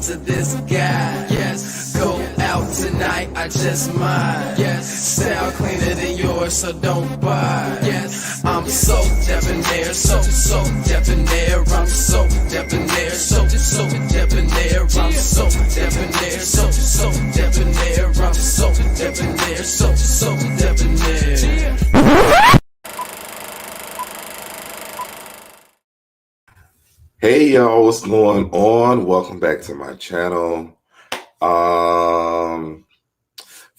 to this guy. Yes, go out tonight, I just might. Yes, style cleaner than yours, so don't buy. Yes, I'm so debonair, so debonair. I'm so debonair, so debonair. I'm so debonair, so debonair. I'm so debonair, so debonair. Hey y'all, what's going on? Welcome back to my channel.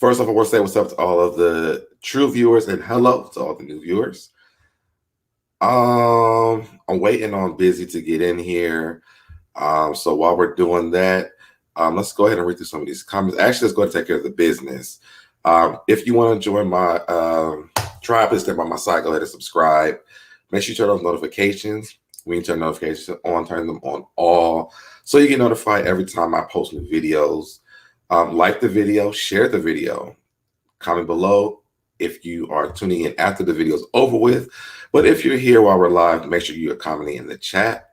First off, I want to say what's up to all of the true viewers and hello to all the new viewers. I'm waiting on Busy to get in here. So while we're doing that, let's go ahead and read through some of these comments. Actually, let's go ahead and take care of the business. If you want to join my tribe, please stay by my side. Go ahead and subscribe. Make sure you turn on notifications. We need to turn notifications on, turn them on all, so you get notified every time I post new videos. Like the video, share the video, comment below if you are tuning in after the video is over with. But if you're here while we're live, make sure you're commenting in the chat.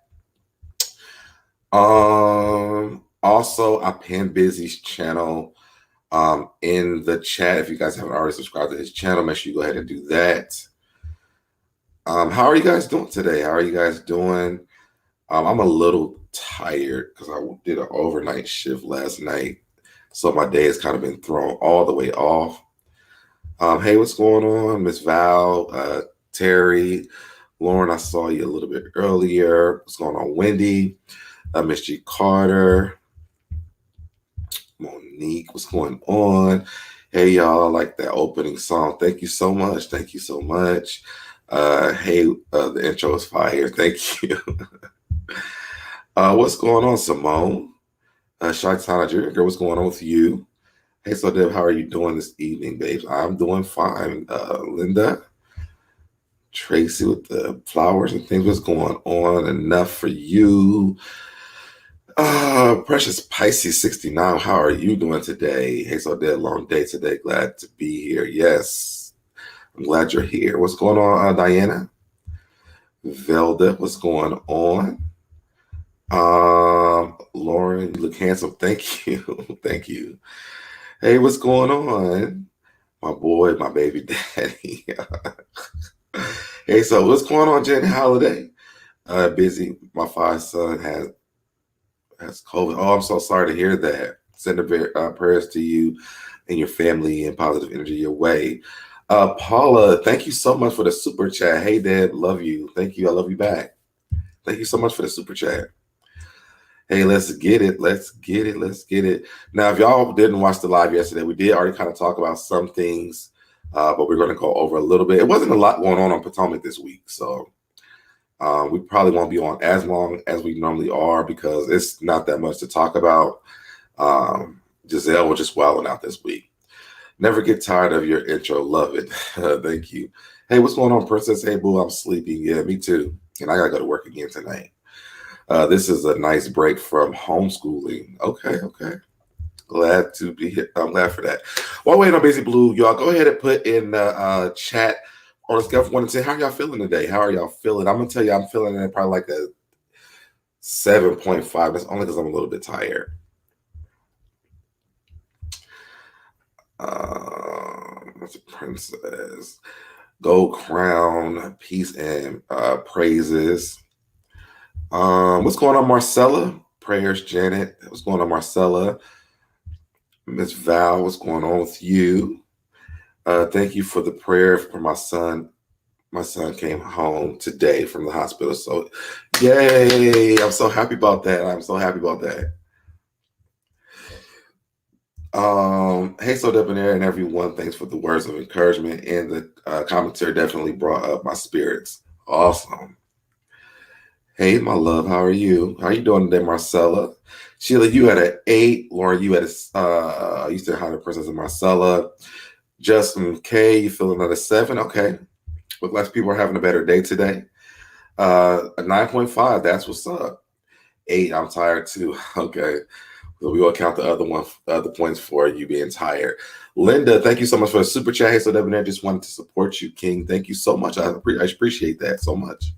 Also, I pinned Busy's channel in the chat. If you guys haven't already subscribed to his channel, make sure you go ahead and do that. How are you guys doing today? How are you guys doing? I'm a little tired because I did an overnight shift last night. So my day has kind of been thrown all the way off. Hey, what's going on? Miss Val, Terry, Lauren, I saw you a little bit earlier. What's going on? Wendy, Miss G Carter, Monique, what's going on? Hey, y'all, like that opening song. Thank you so much. Thank you so much. Hey, the intro is fire. Thank you. What's going on, Simone? Shaitana Jr., what's going on with you? Hey, so Deb, how are you doing this evening, babes? I'm doing fine. Linda, Tracy with the flowers and things. What's going on? Enough for you. Precious Pisces 69, how are you doing today? Hey, so Deb, long day today. Glad to be here. Yes. I'm glad you're here. What's going on, Diana? Velda, what's going on? Lauren, you look handsome. Thank you. Thank you. Hey, what's going on? My boy, my baby daddy. Hey, so what's going on, Jenny Holiday? Busy. My 5 son has COVID. Oh, I'm so sorry to hear that. Send a prayers to you and your family and positive energy your way. Paula, thank you so much for the super chat. Hey, Dad, love you. Thank you. I love you back. Thank you so much for the super chat. Hey, let's get it. Let's get it. Let's get it. Now, if y'all didn't watch the live yesterday, we did already kind of talk about some things, but we're going to go over a little bit. It wasn't a lot going on Potomac this week, so we probably won't be on as long as we normally are because it's not that much to talk about. Giselle was just wilding out this week. Never get tired of your intro. Love it. Thank you. Hey, what's going on, Princess? Hey, boo, I'm sleeping. Yeah, me too. And I got to go to work again tonight. This is a nice break from homeschooling. Okay. Glad to be here. I'm glad for that. While waiting on Busy Blue, y'all go ahead and put in the chat on a scale from 1 to 10. How y'all feeling today? How are y'all feeling? I'm going to tell you, I'm feeling it probably like a 7.5. That's only because I'm a little bit tired. What's a princess? Gold crown, peace and praises. What's going on, Marcella? Prayers, Janet. What's going on, Marcella? Miss Val, what's going on with you? Thank you for the prayer for my son. My son came home today from the hospital. So, yay. I'm so happy about that. Hey, SoDebNair and everyone, thanks for the words of encouragement, and the commentary definitely brought up my spirits. Awesome. Hey, my love, how are you? How are you doing today, Marcella? Sheila, you had an 8. Lauren, you had you said hi to Princess and Marcella. Justin K, you feeling at a 7? Okay. Look like people are having a better day today. A 9.5, that's what's up. 8, I'm tired too. Okay. So we will count the other points for you being tired. Linda, thank you so much for the super chat. Hey, SoDebNair, just wanted to support you, King. Thank you so much. I appreciate that so much.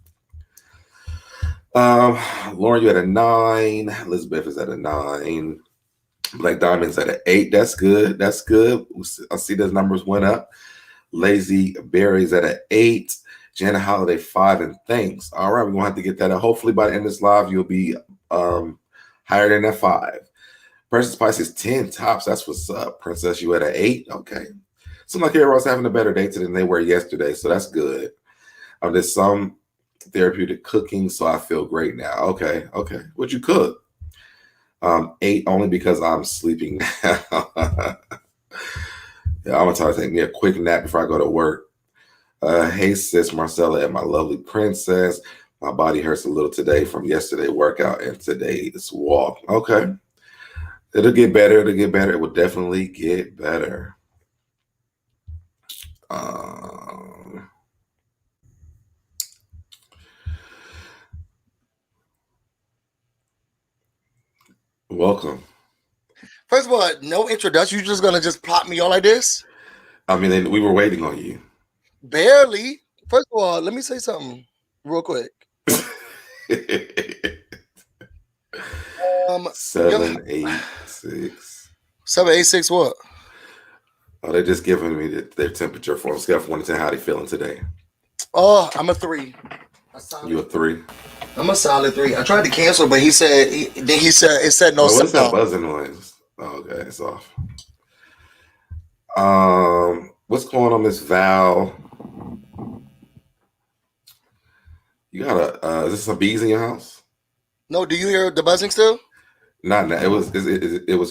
Lauren, you at a 9. Elizabeth is at a 9. Black Diamond's at an 8. That's good. That's good. I see those numbers went up. Lazy Berry's at an 8. Janet Holiday 5, and thanks. All right, we're gonna have to get that up. Hopefully by the end of this live, you'll be higher than that 5. Princess Pisces 10 tops. That's what's up. Princess, you at an 8. Okay. Seems like everyone's having a better day today than they were yesterday, so that's good. There's some therapeutic cooking, so I feel great now. Okay. What'd you cook? 8 only because I'm sleeping now. Yeah, I'm gonna try to take me a quick nap before I go to work. Hey sis, Marcella and my lovely princess. My body hurts a little today from yesterday workout and today's walk. Okay. It'll get better. It will definitely get better. Welcome. First of all, no introduction. You're just gonna just plot me on like this? I mean, we were waiting on you. Barely. First of all, let me say something real quick. 786. 786 what? Oh, they're just giving me their temperature for them. Scale from 1 to 10. How they feeling today? Oh, I'm a 3. You a 3? I'm a solid 3. I tried to cancel, but he said it said no. What's that buzzing noise? Oh, okay, it's off. What's going on, Miss Val? You got is this some bees in your house? No, do you hear the buzzing still? Not now. It was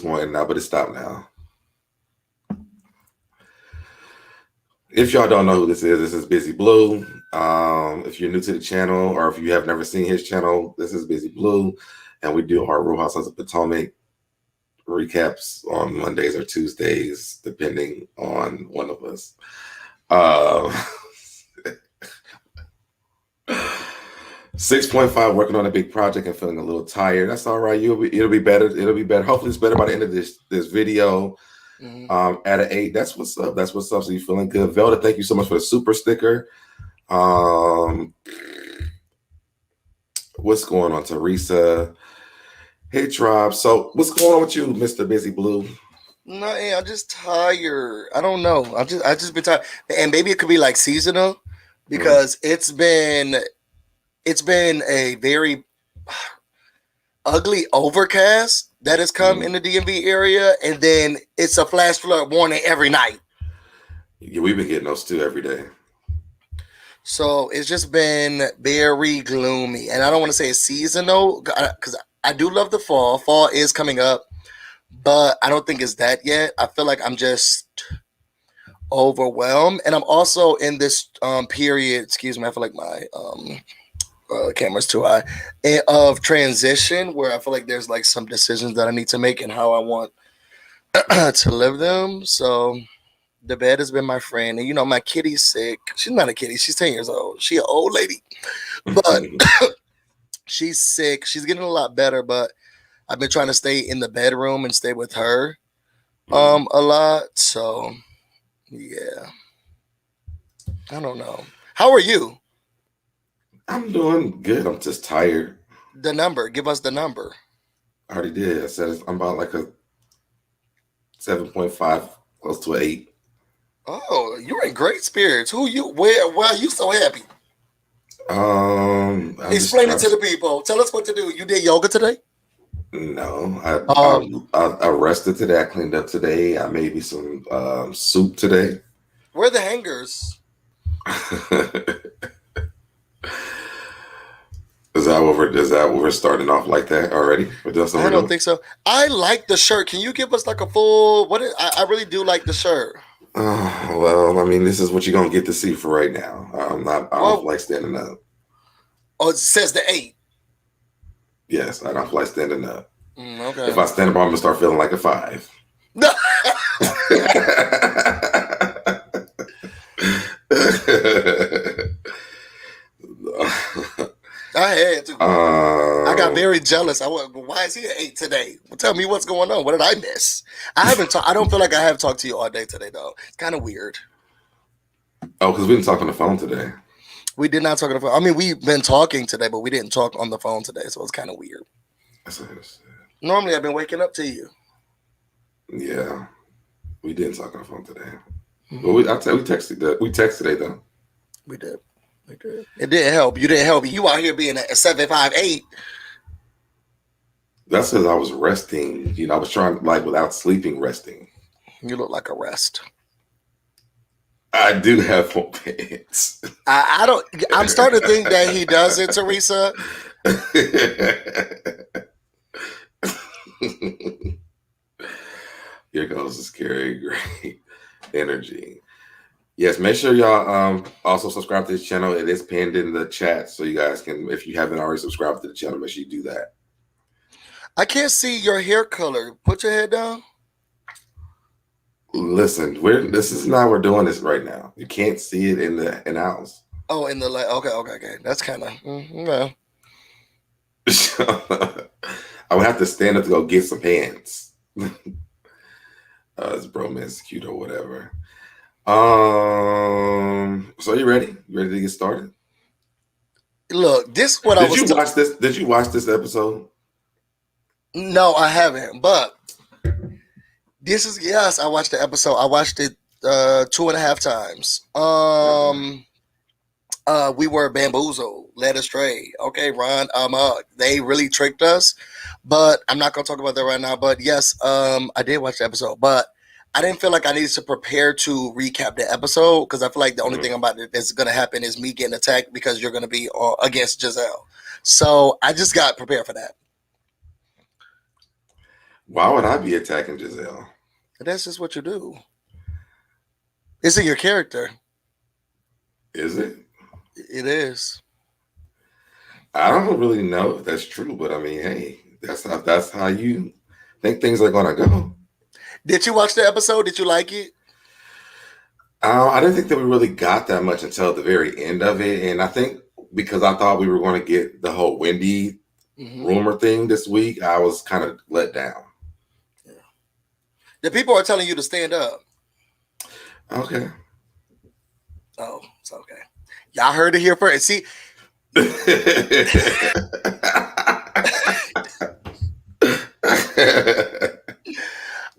going now, but it stopped now. If y'all don't know who this is Busy Blue. If you're new to the channel or if you have never seen his channel, this is Busy Blue, and we do our Real Housewives of Potomac recaps on Mondays or Tuesdays, depending on one of us. 6.5, working on a big project and feeling a little tired. That's all right. It'll be better. Hopefully it's better by the end of this video. At an 8. That's what's up. So you're feeling good. Velda, thank you so much for the super sticker. What's going on, Teresa? Hey, Tribe. So what's going on with you, Mr. Busy Blue? Nothing. I'm just tired. I don't know. I just been tired, and maybe it could be like seasonal because it's been a very ugly overcast that has come in the DMV area, and then it's a flash flood warning every night. Yeah, we've been getting those too every day. So it's just been very gloomy, and I don't want to say it's seasonal because I do love the fall. Fall is coming up, but I don't think it's that yet. I feel like I'm just overwhelmed, and I'm also in this period. Excuse me, I feel like my camera's too high, of transition where I feel like there's like some decisions that I need to make and how I want to live them. So the bed has been my friend, and my kitty's sick. She's not a kitty, she's 10 years old. She an old lady, but she's sick. She's getting a lot better, but I've been trying to stay in the bedroom and stay with her a lot. So yeah, I don't know. How are you? I'm doing good. I'm just tired. The number. Give us the number. I already did. I said I'm about like a 7.5, close to an 8. Oh, you're in great spirits. Why are you so happy? Explain it to the people. Tell us what to do. You did yoga today? No. I rested today. I cleaned up today. I made me some soup today. Where are the hangers? Is that what we're starting off like that already? I don't think so. I like the shirt. Can you give us like a full? I really do like the shirt. Well, I mean, this is what you're gonna get to see for right now. I don't like standing up. Oh, it says the 8. Yes, I don't like standing up. Okay. If I stand up, I'm gonna start feeling like a 5. I had to. I got very jealous. Why is he at 8 today? Well, tell me what's going on. What did I miss? I don't feel like I have talked to you all day today, though. It's kind of weird. Oh, because we didn't talk on the phone today. We did not talk on the phone. I mean, we've been talking today, but we didn't talk on the phone today, so it's kind of weird. Normally, I've been waking up to you. Yeah, we didn't talk on the phone today. But we texted. We texted today though. We did. It didn't help. You didn't help. You out here being a 758. That's because I was resting. I was trying without sleeping, resting. You look like a rest. I do have 4 pants. I don't. I'm starting to think that he does it, Teresa. Here goes the scary great energy. Yes, make sure y'all also subscribe to this channel. It is pinned in the chat, so you guys can, if you haven't already subscribed to the channel, make sure you do that. I can't see your hair color. Put your head down. Listen, this is not we're doing this right now. You can't see it in the house. Oh, in the light. Okay. That's kind of yeah. I would have to stand up to go get some pants. It's bromance cute or whatever. So you ready? You ready to get started? Look, this is what I was. Did you watch this? Did you watch this episode? No, I haven't. But yes, I watched the episode. I watched it 2.5 times. We were bamboozled, led astray. Okay, Ron. They really tricked us, but I'm not gonna talk about that right now. But yes, I did watch the episode, but I didn't feel like I needed to prepare to recap the episode because I feel like the only thing about it that's gonna happen is me getting attacked because you're gonna be against Giselle. So I just got prepared for that. Why would I be attacking Giselle? That's just what you do. It's in your character. Is it? It is. I don't really know if that's true, but I mean, hey, that's how you think things are gonna go. Did you watch the episode? Did you like it? I didn't think that we really got that much until the very end of it, and I think because I thought we were going to get the whole Wendy rumor thing this week, I was kind of let down. Yeah. The people are telling you to stand up. Okay. Oh, it's okay. Y'all heard it here first. See.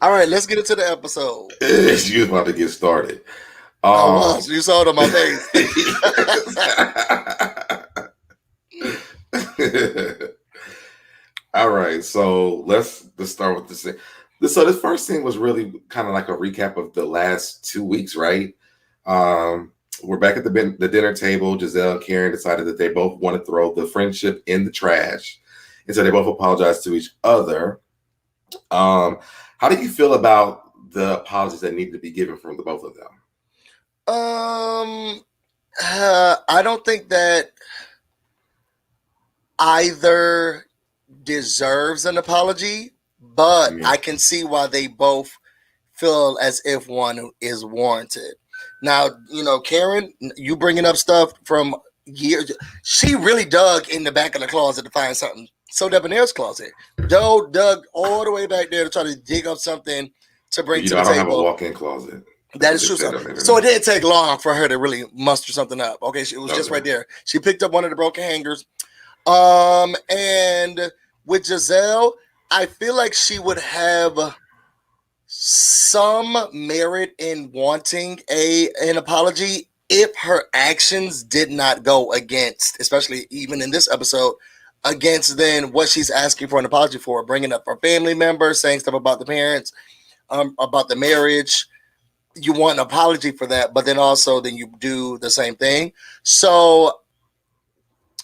All right, let's get into the episode. You was about to get started. You saw it on my face. All right, so let's start with this. So this first scene was really kind of like a recap of the last 2 weeks, right? We're back at the dinner table. Giselle and Karen decided that they both want to throw the friendship in the trash, and so they both apologized to each other. How do you feel about the apologies that need to be given from the both of them? I don't think that either deserves an apology, but I can see why they both feel as if one is warranted. Now, Karen, you bringing up stuff from years. She really dug in the back of the closet to find something. SoDebNair's closet. Joe dug all the way back there to try to dig up something to bring to the table. I don't have a walk-in closet. That is true. So it didn't take long for her to really muster something up. Okay, it was just right there. She picked up one of the broken hangers. And with Giselle, I feel like she would have some merit in wanting an apology if her actions did not go against, especially even in this episode, against then what she's asking for an apology for, bringing up her family members, saying stuff about the parents, about the marriage. You want an apology for that, but then also then you do the same thing. So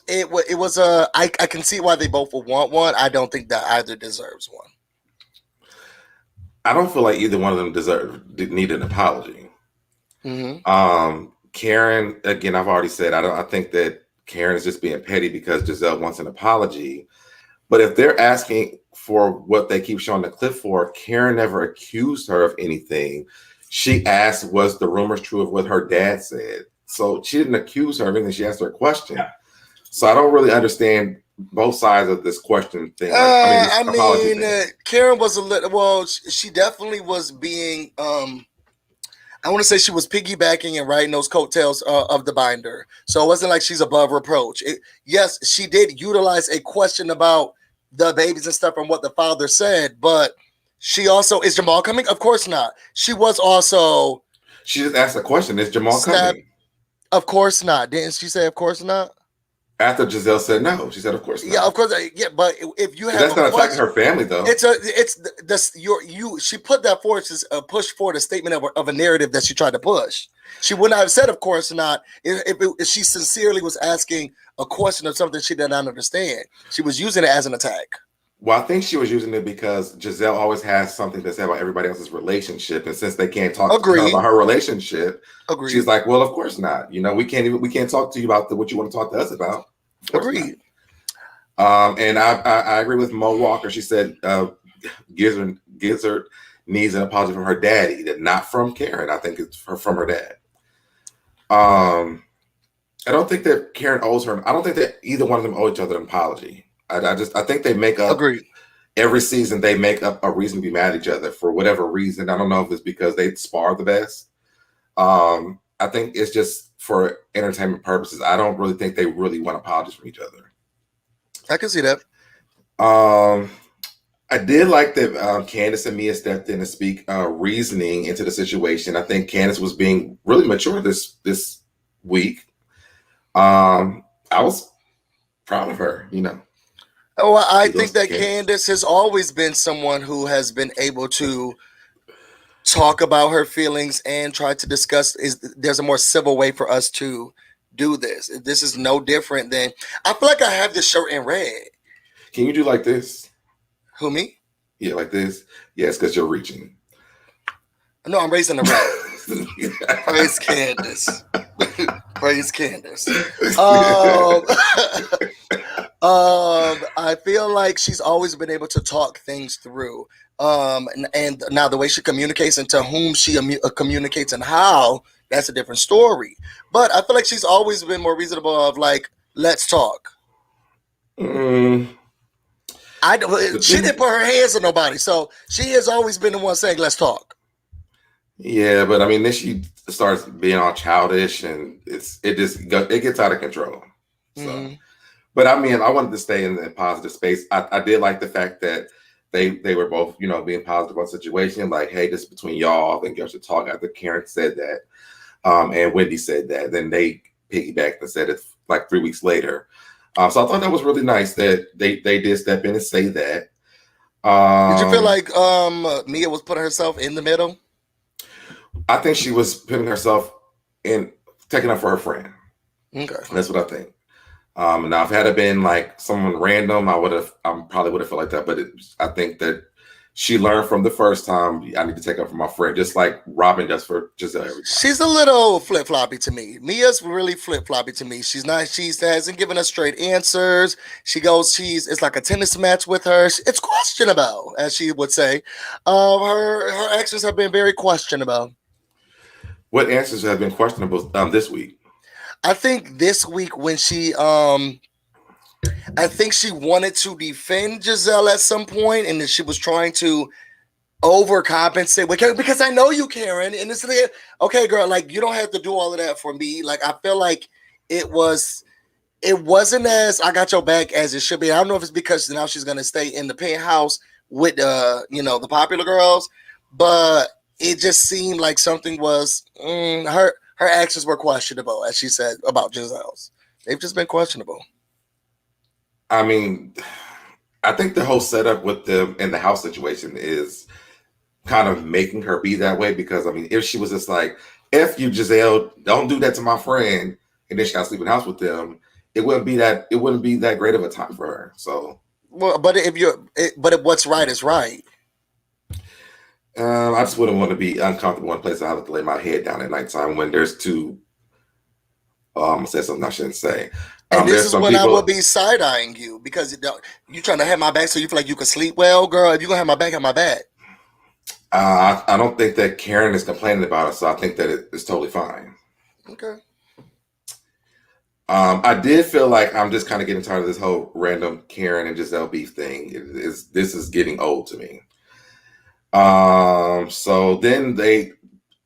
it was I can see why they both would want one. I don't think that either deserves one. I don't feel like either one of them need an apology. Karen, again, I've already said I think that Karen is just being petty because Giselle wants an apology. But if they're asking for what they keep showing the clip for, Karen never accused her of anything. She asked, was the rumors true of what her dad said? So she didn't accuse her of anything. She asked her a question. So I don't really understand both sides of this question thing. Karen was a little, well, she definitely was being, I want to say she was piggybacking and riding those coattails of the binder. So it wasn't like she's above reproach. Yes, she did utilize a question about the babies and stuff and what the father said, but she also, is Jamal coming? Of course not. She was also. She just asked a question. Is Jamal coming? Of course not. Didn't she say of course not? After Giselle said no, she said of course not. Yeah, of course. Yeah, but if you have, that's not attacking her family though. She put that forward to push forward a statement of a narrative that she tried to push. She would not have said of course not if she sincerely was asking a question of something she did not understand. She was using it as an attack. Well, I think she was using it because Giselle always has something to say about everybody else's relationship, and since they can't talk to her about her relationship, she's like, "Well, of course not. You know, we can't talk to you about what you want to talk to us about." Agreed. And I agree with Mo Walker. She said Gizzard needs an apology from her daddy, that not from Karen. I think it's from her dad. I don't think that Karen owes her. I don't think that either one of them owe each other an apology. I think they make up. Agreed. Every season they make up a reason to be mad at each other for whatever reason. I don't know if it's because they spar the best. I think it's just for entertainment purposes. I don't really think they really want apologies from each other. I can see that. I did like that Candace and Mia stepped in to speak reasoning into the situation. I think Candace was being really mature this week. I was proud of her, you know. Oh, I think that Candace has always been someone who has been able to talk about her feelings and try to discuss. There's a more civil way for us to do this. This is no different than. I feel like I have this shirt in red. Can you do like this? Who, me? Yeah, like this. Yes, because you're reaching. No, I'm raising the red. Praise Candace. Praise Candace. I feel like she's always been able to talk things through. And now the way she communicates and to whom she communicates and how, that's a different story. But I feel like she's always been more reasonable of like, let's talk. She didn't put her hands on nobody. So she has always been the one saying, let's talk. Yeah, but I mean, then she starts being all childish and it gets out of control. So, but I mean, I wanted to stay in the positive space. I did like the fact that they were both, you know, being positive about the situation. Like, hey, this is between y'all. I think y'all should talk. After Karen said that, and Wendy said that, then they piggybacked and said it like 3 weeks later. So I thought that was really nice that they did step in and say that. Did you feel like Mia was putting herself in the middle? I think she was putting herself in, taking up for her friend. Okay, that's what I think. Now, if it had been like someone random, I probably would have felt like that. But I think that she learned from the first time. I need to take up for my friend, just like Robyn does for Giselle every time. She's a little flip floppy to me. Mia's really flip floppy to me. She's not. She hasn't given us straight answers. It's like a tennis match with her. It's questionable, as she would say. Her actions have been very questionable. What answers have been questionable this week? I think this week when I think she wanted to defend Giselle at some point, and that she was trying to overcompensate because I know you, Karen, and it's like, okay, girl, like you don't have to do all of that for me. Like I feel like it wasn't as I got your back as it should be. I don't know if it's because now she's gonna stay in the penthouse with the popular girls, but it just seemed like something was her actions were questionable, as she said about Giselle's. They've just been questionable. I mean, I think the whole setup with them in the house situation is kind of making her be that way, because I mean, if she was just like, F you, Giselle, don't do that to my friend, and then she got to sleep in the house with them, it wouldn't be that great of a time for her. So but what's right is right. I just wouldn't want to be uncomfortable in a place I have to lay my head down at nighttime when there's two. I said something I shouldn't say. And this is when I would be side-eyeing you, because you're trying to have my back so you feel like you can sleep well, girl. If you're gonna have my back, have my back. I don't think that Karen is complaining about it, so I think that it's totally fine. Okay. I did feel like I'm just kind of getting tired of this whole random Karen and Giselle beef thing. This is getting old to me. So then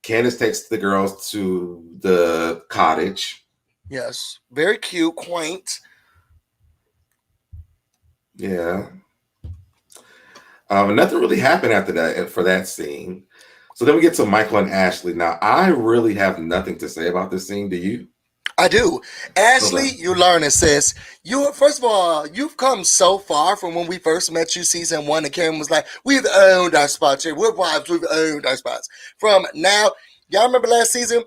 Candice takes the girls to the cottage. Yes, very cute, quaint. Yeah. Nothing really happened after that for that scene. So then we get to Michael and Ashley. Now, I really have nothing to say about this scene. Do you? I do. Ashley, Okay. you learn it, sis. First of all, you've come so far from when we first met you, season 1, and Karen was like, we've owned our spots here. We're wives, we've owned our spots. From now, y'all remember last season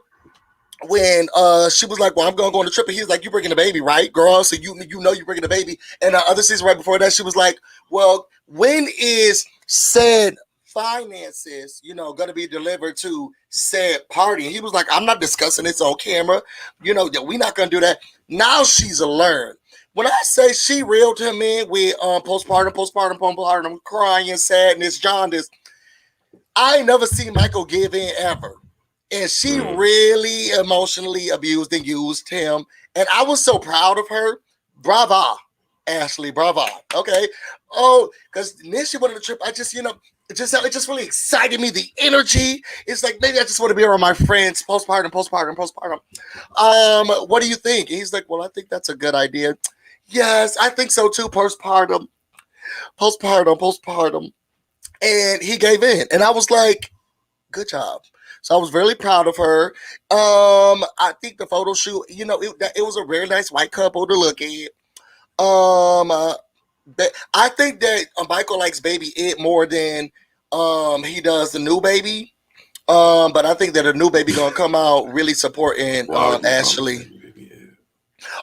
when she was like, well, I'm gonna go on the trip, and he was like, you bringing a baby, right, girl? So you know you're bringing a baby. And the other season right before that, she was like, well, when is said finances, going to be delivered to said party? And he was like, I'm not discussing this on camera. We're not going to do that. Now she's learned. When I say she reeled him in with postpartum, crying, sadness, jaundice, I ain't never seen Michael give in ever. And she really emotionally abused and used him. And I was so proud of her. Brava, Ashley, brava. Okay. Oh, because then she went on the trip. I just, it just really excited me. The energy. It's like, maybe I just want to be around my friends. Postpartum. What do you think? And he's like, well, I think that's a good idea. Yes, I think so too. Postpartum. And he gave in. And I was like, good job. So I was really proud of her. I think the photo shoot, it was a very nice white couple to look at. I think that Michael likes Baby It more than he does the new baby. But I think that a new baby gonna come out really supporting Ashley.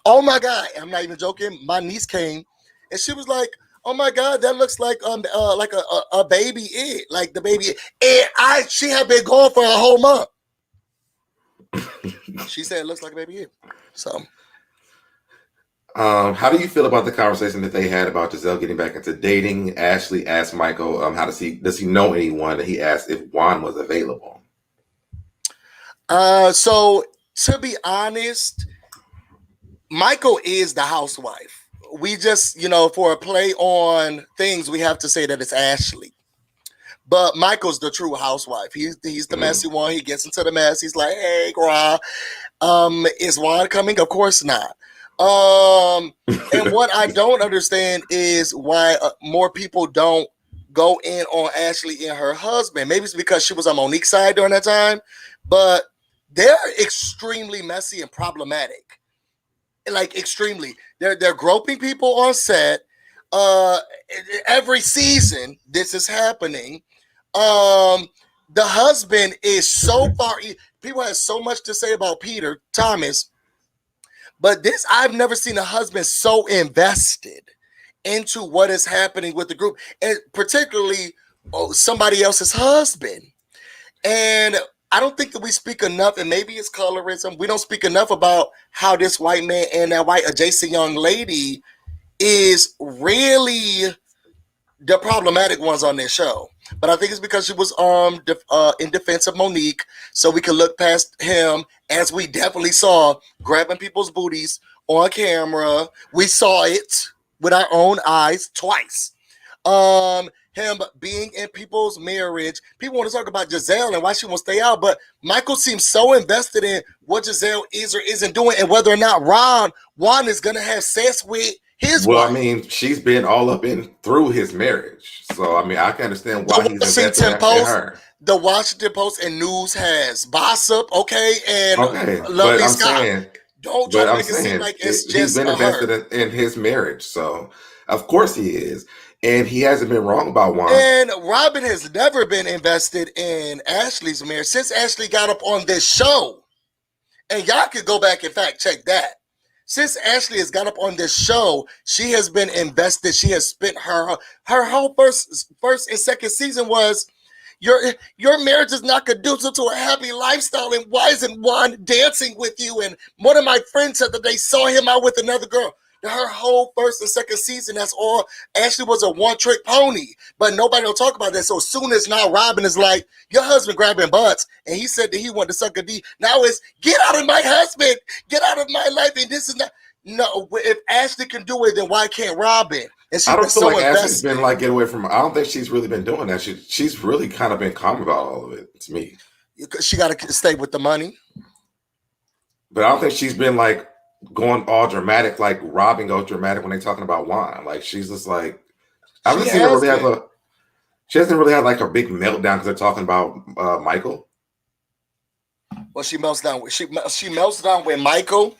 Oh my God, I'm not even joking. My niece came and she was like, oh my God, that looks like a Baby It, like the Baby It. And she had been gone for a whole month. She said it looks like a Baby It. So how do you feel about the conversation that they had about Giselle getting back into dating? Ashley asked Michael, how does he know anyone? And he asked if Juan was available. So to be honest, Michael is the housewife. We just, for a play on things, we have to say that it's Ashley. But Michael's the true housewife. He's the messy one. He gets into the mess. He's like, hey, girl, is Juan coming? Of course not. And what I don't understand is why more people don't go in on Ashley and her husband. Maybe it's because she was on Monique's side during that time, but they're extremely messy and problematic. Like extremely. They're groping people on set. Every season this is happening. The husband is so far. People have so much to say about Peter Thomas. But I've never seen a husband so invested into what is happening with the group, and particularly somebody else's husband. And I don't think that we speak enough, and maybe it's colorism. We don't speak enough about how this white man and that white adjacent young lady is really the problematic ones on this show. But I think it's because she was in defense of Monique, so we can look past him, as we definitely saw grabbing people's booties on camera. We saw it with our own eyes twice. Him being in people's marriage. People want to talk about Giselle and why she wants to stay out, but Michael seems so invested in what Giselle is or isn't doing, and whether or not Juan is going to have sex with his wife. I mean, she's been all up through his marriage. So, I mean, I can understand why he's invested in her. The Washington Post and News has gossip, okay? And but I'm saying, don't try to make it seem like it's just he's been invested in his marriage. So, of course he is. And he hasn't been wrong about Juan. And Robyn has never been invested in Ashley's marriage since Ashley got up on this show. And y'all could go back and fact check that. Since Ashley has got up on this show, she has been invested. She has spent her whole first and second season was, your marriage is not conducive to a happy lifestyle, and why isn't Juan dancing with you? And one of my friends said that they saw him out with another girl. Her whole first and second season, that's all. Ashley was a one-trick pony, but nobody will talk about that. So as soon as now Robyn is like, your husband grabbing butts, and he said that he wanted to suck a D. Now it's, get out of my husband, get out of my life, and this is not. No, if Ashley can do it, then why can't Robyn? And I don't feel like Ashley's been like, get away from her. I don't think she's really been doing that. She's really kind of been calm about all of it, to me. She got to stay with the money. But I don't think she's been like going all dramatic, like Robyn goes dramatic when they're talking about wine. Like she's just like, I haven't seen her really have a. She hasn't really had like a big meltdown because they're talking about Michael. Well, she melts down. She melts down with Michael,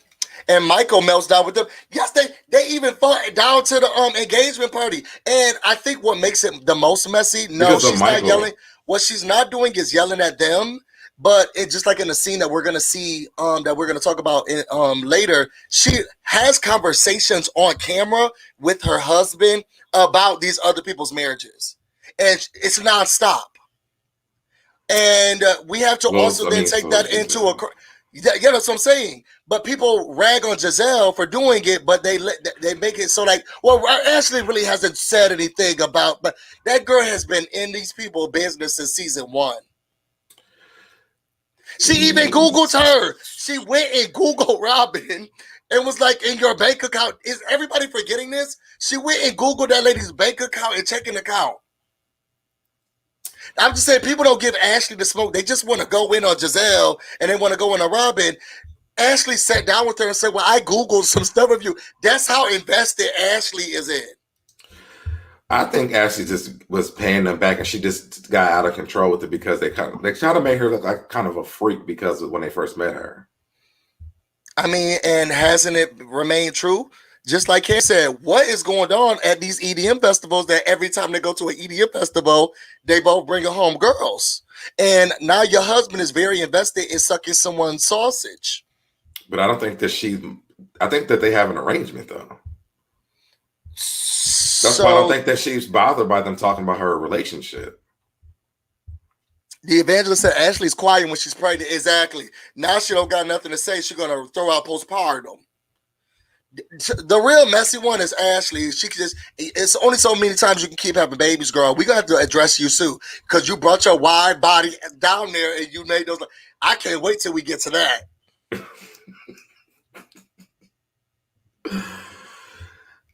and Michael melts down with them. Yes, they even fought down to the engagement party. And I think what makes it the most messy. No, she's not yelling. What she's not doing is yelling at them. But it's just like in the scene that we're gonna see, that we're gonna talk about in, later. She has conversations on camera with her husband about these other people's marriages, and it's nonstop. And we have to also then take that into a. Yeah, that's what I'm saying. But people rag on Giselle for doing it, but they make it so like, well, Ashley really hasn't said anything about, but that girl has been in these people's business since season 1. She even Googled her. She went and Googled Robyn and was like, in your bank account. Is everybody forgetting this? She went and Googled that lady's bank account and checking account. I'm just saying, people don't give Ashley the smoke. They just want to go in on Giselle and they want to go in on Robyn. Ashley sat down with her and said, well, I Googled some stuff of you. That's how invested Ashley is in. I think Ashley just was paying them back, and she just got out of control with it because they kind of made her look like kind of a freak because of when they first met her. I mean, and hasn't it remained true? Just like Karen said, what is going on at these EDM festivals that every time they go to an EDM festival, they both bring home girls. And now your husband is very invested in sucking someone's sausage. But I don't think that I think that they have an arrangement though. That's why I don't think that she's bothered by them talking about her relationship. The evangelist said Ashley's quiet when she's pregnant. Exactly. Now she don't got nothing to say. She's going to throw out postpartum. The real messy one is Ashley. She can just, it's only so many times you can keep having babies, girl. We're going to have to address you soon because you brought your wide body down there and you made those. I can't wait till we get to that.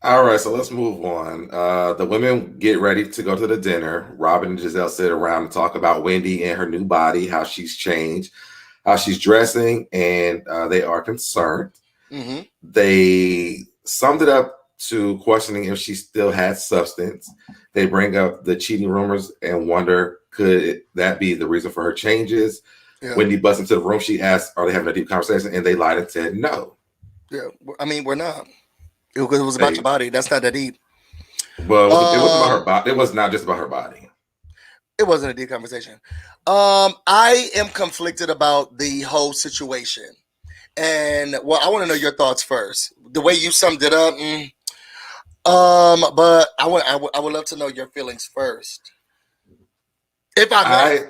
All right, so let's move on. The women get ready to go to the dinner. Robyn and Giselle sit around and talk about Wendy and her new body, how she's changed, how she's dressing, and they are concerned. Mm-hmm. They summed it up to questioning if she still had substance. They bring up the cheating rumors and wonder, could that be the reason for her changes? Yeah. Wendy busts into the room. She asks, are they having a deep conversation? And they lied and said no. Yeah, I mean, we're not. It was about your body. That's not that deep. Well, it wasn't about her body. It was not just about her body. It wasn't a deep conversation. I am conflicted about the whole situation. And, well, I want to know your thoughts first. The way you summed it up. But I would love to know your feelings first. If I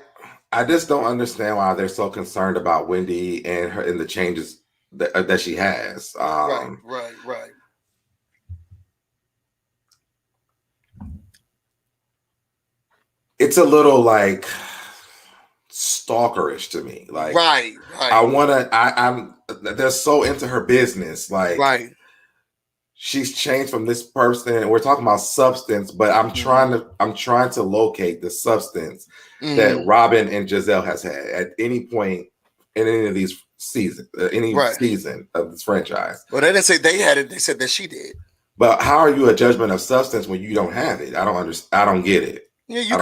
just don't understand why they're so concerned about Wendy and her and the changes that she has. Right. It's a little like stalkerish to me. Like, right. I'm they're so into her business. Like, right. She's changed from this person, and we're talking about substance, but I'm trying to locate the substance that Robyn and Giselle has had at any point in any of these seasons, season of this franchise. Well, they didn't say they had it; they said that she did. But how are you a judgment of substance when you don't have it? I don't understand. I don't get it. Yeah, you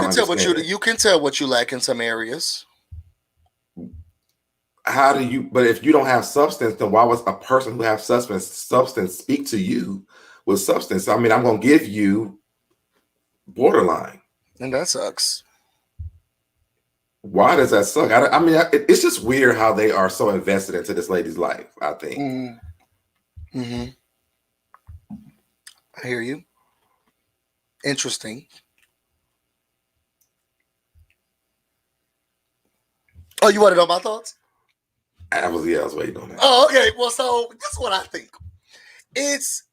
can tell what you lack in some areas. How do you? But if you don't have substance, then why was a person who has substance speak to you with substance? I mean, I'm going to give you borderline, and that sucks. Why does that suck? I mean, it's just weird how they are so invested into this lady's life. I think. Mm-hmm. I hear you. Interesting. Oh, you want to know my thoughts? I was waiting on that. Oh, okay. Well, so this is what I think. It's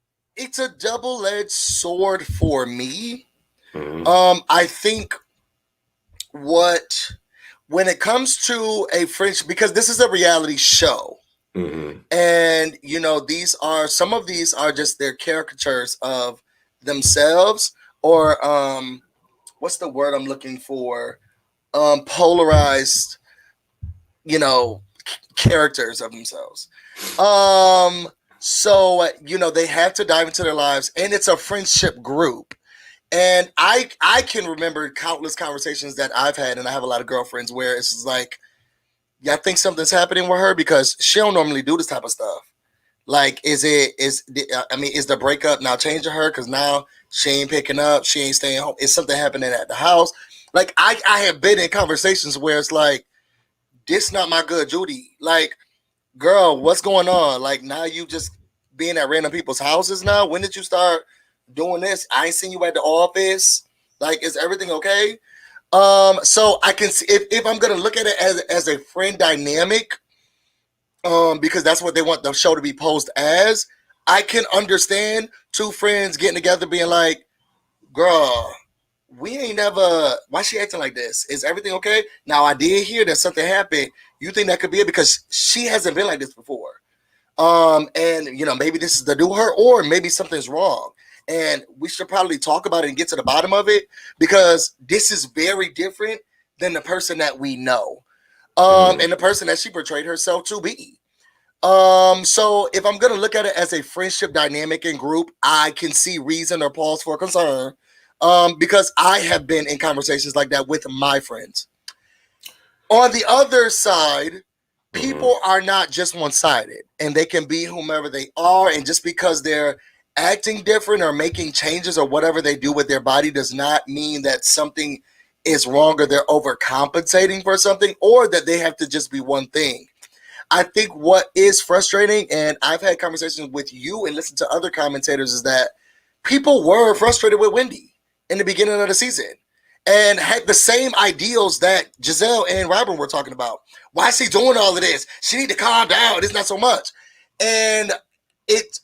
a double-edged sword for me. Mm-hmm. I think when it comes to a French, because this is a reality show, and some of these are just their caricatures of themselves, or what's the word I'm looking for? Polarized. characters of themselves. So they have to dive into their lives, and it's a friendship group. And I can remember countless conversations that I've had, and I have a lot of girlfriends where it's just like, yeah, I think something's happening with her because she don't normally do this type of stuff. Like, is the breakup now changing her? Because now she ain't picking up, she ain't staying home. Is something happening at the house? Like, I have been in conversations where it's like, this not my good Judy. Like, girl, what's going on? Like, now you just being at random people's houses now? When did you start doing this? I ain't seen you at the office. Like, is everything okay? So I can see if I'm gonna look at it as a friend dynamic, because that's what they want the show to be posed as. I can understand two friends getting together being like, girl, we ain't never, why she acting like this? Is everything okay? Now, I did hear that something happened. You think that could be it? Because she hasn't been like this before. And maybe this is the new her, or maybe something's wrong. And we should probably talk about it and get to the bottom of it, because this is very different than the person that we know. And the person that she portrayed herself to be. So if I'm gonna look at it as a friendship dynamic and group, I can see reason or pause for concern. Because I have been in conversations like that with my friends. On the other side, people are not just one-sided, and they can be whomever they are, and just because they're acting different or making changes or whatever they do with their body does not mean that something is wrong or they're overcompensating for something, or that they have to just be one thing. I think what is frustrating, and I've had conversations with you and listened to other commentators, is that people were frustrated with Wendy in the beginning of the season and had the same ideals that Giselle and Robyn were talking about. Why is she doing all of this? She need to calm down. It's not so much. And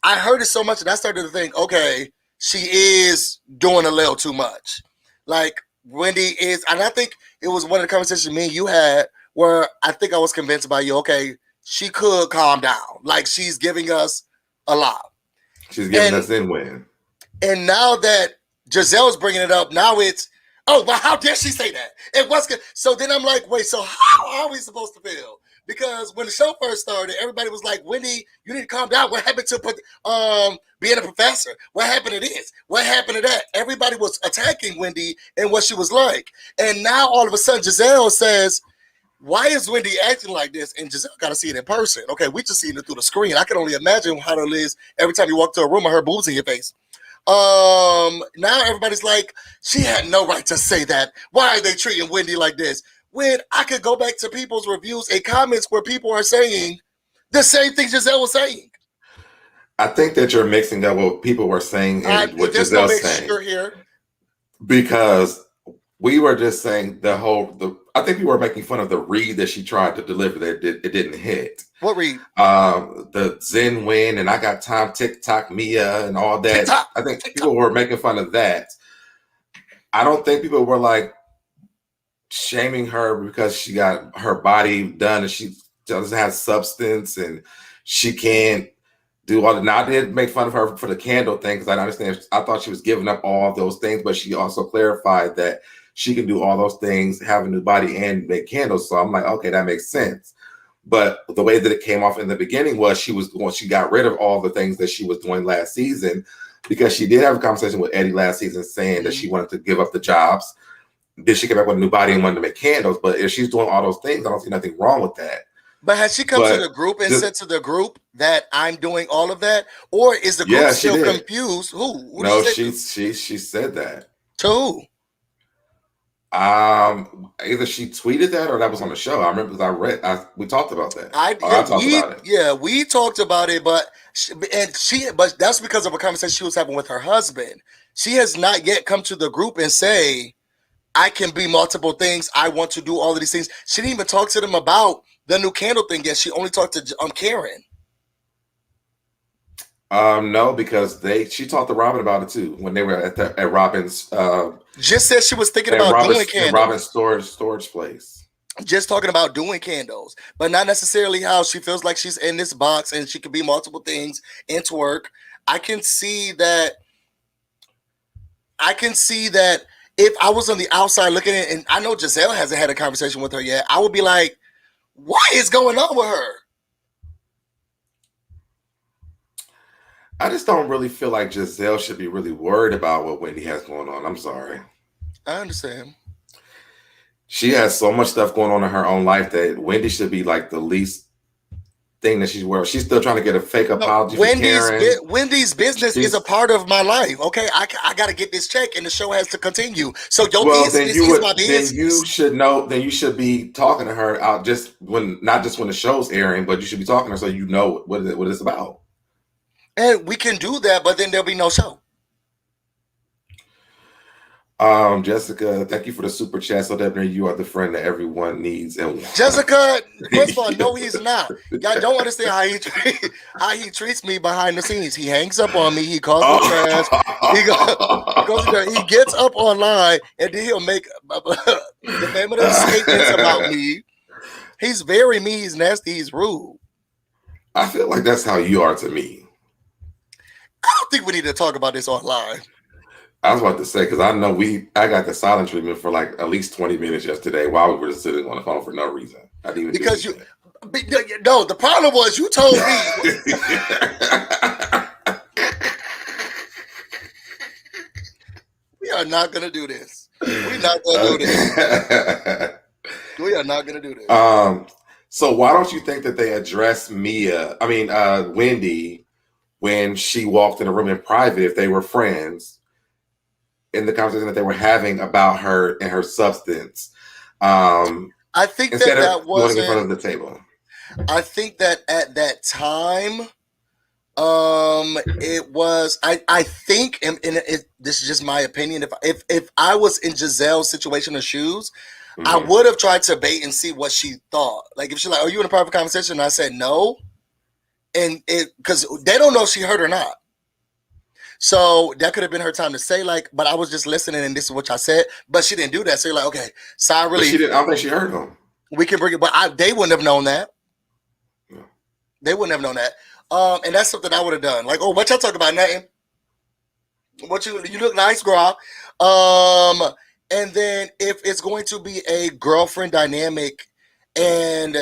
I heard it so much, and I started to think, okay, she is doing a little too much. Like, Wendy is, and I think it was one of the conversations me and you had where I think I was convinced by you, okay, she could calm down. Like, she's giving us a lot. She's giving us in win. And now that Giselle's bringing it up, now it's, oh, but how dare she say that? It was good. So then I'm like, wait, so how are we supposed to feel? Because when the show first started, everybody was like, Wendy, you need to calm down. What happened to being a professor? What happened to this? What happened to that? Everybody was attacking Wendy and what she was like. And now all of a sudden Giselle says, why is Wendy acting like this? And Giselle got to see it in person. Okay, we just seen it through the screen. I can only imagine how it is every time you walk to a room and her boobs in your face. Now everybody's like, she had no right to say that. Why are they treating Wendy like this? When I could go back to people's reviews and comments where people are saying the same thing Giselle was saying. I think that you're mixing up what people were saying and what Giselle's saying. Here. Because we were just saying I think we were making fun of the read that she tried to deliver that it didn't hit. What read? The Zen win, and I got time, TikTok, Mia, and all that. TikTok, I think people were making fun of that. I don't think people were like shaming her because she got her body done and she doesn't have substance and she can't do all that. Now, I did make fun of her for the candle thing because I understand. I thought she was giving up all those things, but she also clarified that she can do all those things, have a new body, and make candles. So I'm like, okay, that makes sense. But the way that it came off in the beginning was she got rid of all the things that she was doing last season, because she did have a conversation with Eddie last season saying that she wanted to give up the jobs. Then she came back with a new body and wanted to make candles. But if she's doing all those things, I don't see nothing wrong with that. But has she come to the group and said to the group that I'm doing all of that? Or is the group still confused? Who no, she said that. To who? Either she tweeted that or that was on the show. I remember because we talked about that. I talked about it. Yeah, we talked about it, but that's because of a conversation she was having with her husband. She has not yet come to the group and say, I can be multiple things. I want to do all of these things. She didn't even talk to them about the new candle thing yet. She only talked to Karen. No, because she talked to Robyn about it too when they were at Robyn's. Just said she was thinking about doing candles. Robyn's storage place. Just talking about doing candles, but not necessarily how she feels like she's in this box and she could be multiple things into work. I can see that if I was on the outside looking at it, and I know Giselle hasn't had a conversation with her yet, I would be like, What is going on with her? I just don't really feel like Giselle should be really worried about what Wendy has going on. I'm sorry. I understand. She has so much stuff going on in her own life that Wendy should be like the least thing that she's worried. She's still trying to get a fake apology from Karen. Wendy's business is a part of my life. Okay, I got to get this check, and the show has to continue. So your business is my business. Then you should know. Then you should be talking to her out not just when the show's airing, but you should be talking to her so you know what it's about. And we can do that, but then there'll be no show. Jessica, thank you for the super chat. SoDebNair, you are the friend that everyone needs and wants. Jessica, first of all, no, he's not. Y'all don't understand how he treats me behind the scenes. He hangs up on me. He calls me trash. He gets up online and then he'll make defamatory statements about me. He's very mean. He's nasty. He's rude. I feel like that's how you are to me. I don't think we need to talk about this online. I was about to say, because I know I got the silent treatment for like at least 20 minutes yesterday while we were just sitting on the phone for no reason. I didn't even no, the problem was you told me. We are not going to do this. We're not going to do this. We are not going to do this. So why don't you think that they address Wendy when she walked in a room in private, if they were friends, in the conversation that they were having about her and her substance? I think that was in front of the table. I think that at that time, it was. I think, and this is just my opinion. If I was in Gizelle's situation or shoes, mm-hmm. I would have tried to bait and see what she thought. Like if she's like, "Are you in a private conversation?" and I said no, and because they don't know if she heard or not. So that could have been her time to say but I was just listening and this is what I said, but she didn't do that. So you're like, okay, sorry, really. She didn't. I don't think she heard them. We can bring it, but they wouldn't have known that. No. They wouldn't have known that. And that's something I would have done. Like, oh, what y'all talk about? Nothing. What you look nice, girl. And then if it's going to be a girlfriend dynamic, and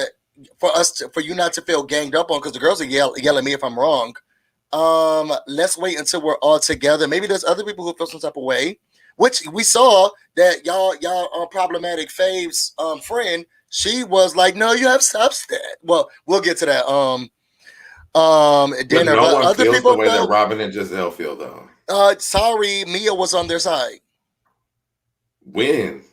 for you not to feel ganged up on, because the girls are yell at me if I'm wrong. Let's wait until we're all together. Maybe there's other people who feel some type of way, which we saw that y'all problematic Fave's friend. She was like, "No, you have substance." Well, we'll get to that. Dinner. No one other feels people the way that Robyn and Giselle feel, though. Sorry, Mia was on their side. When?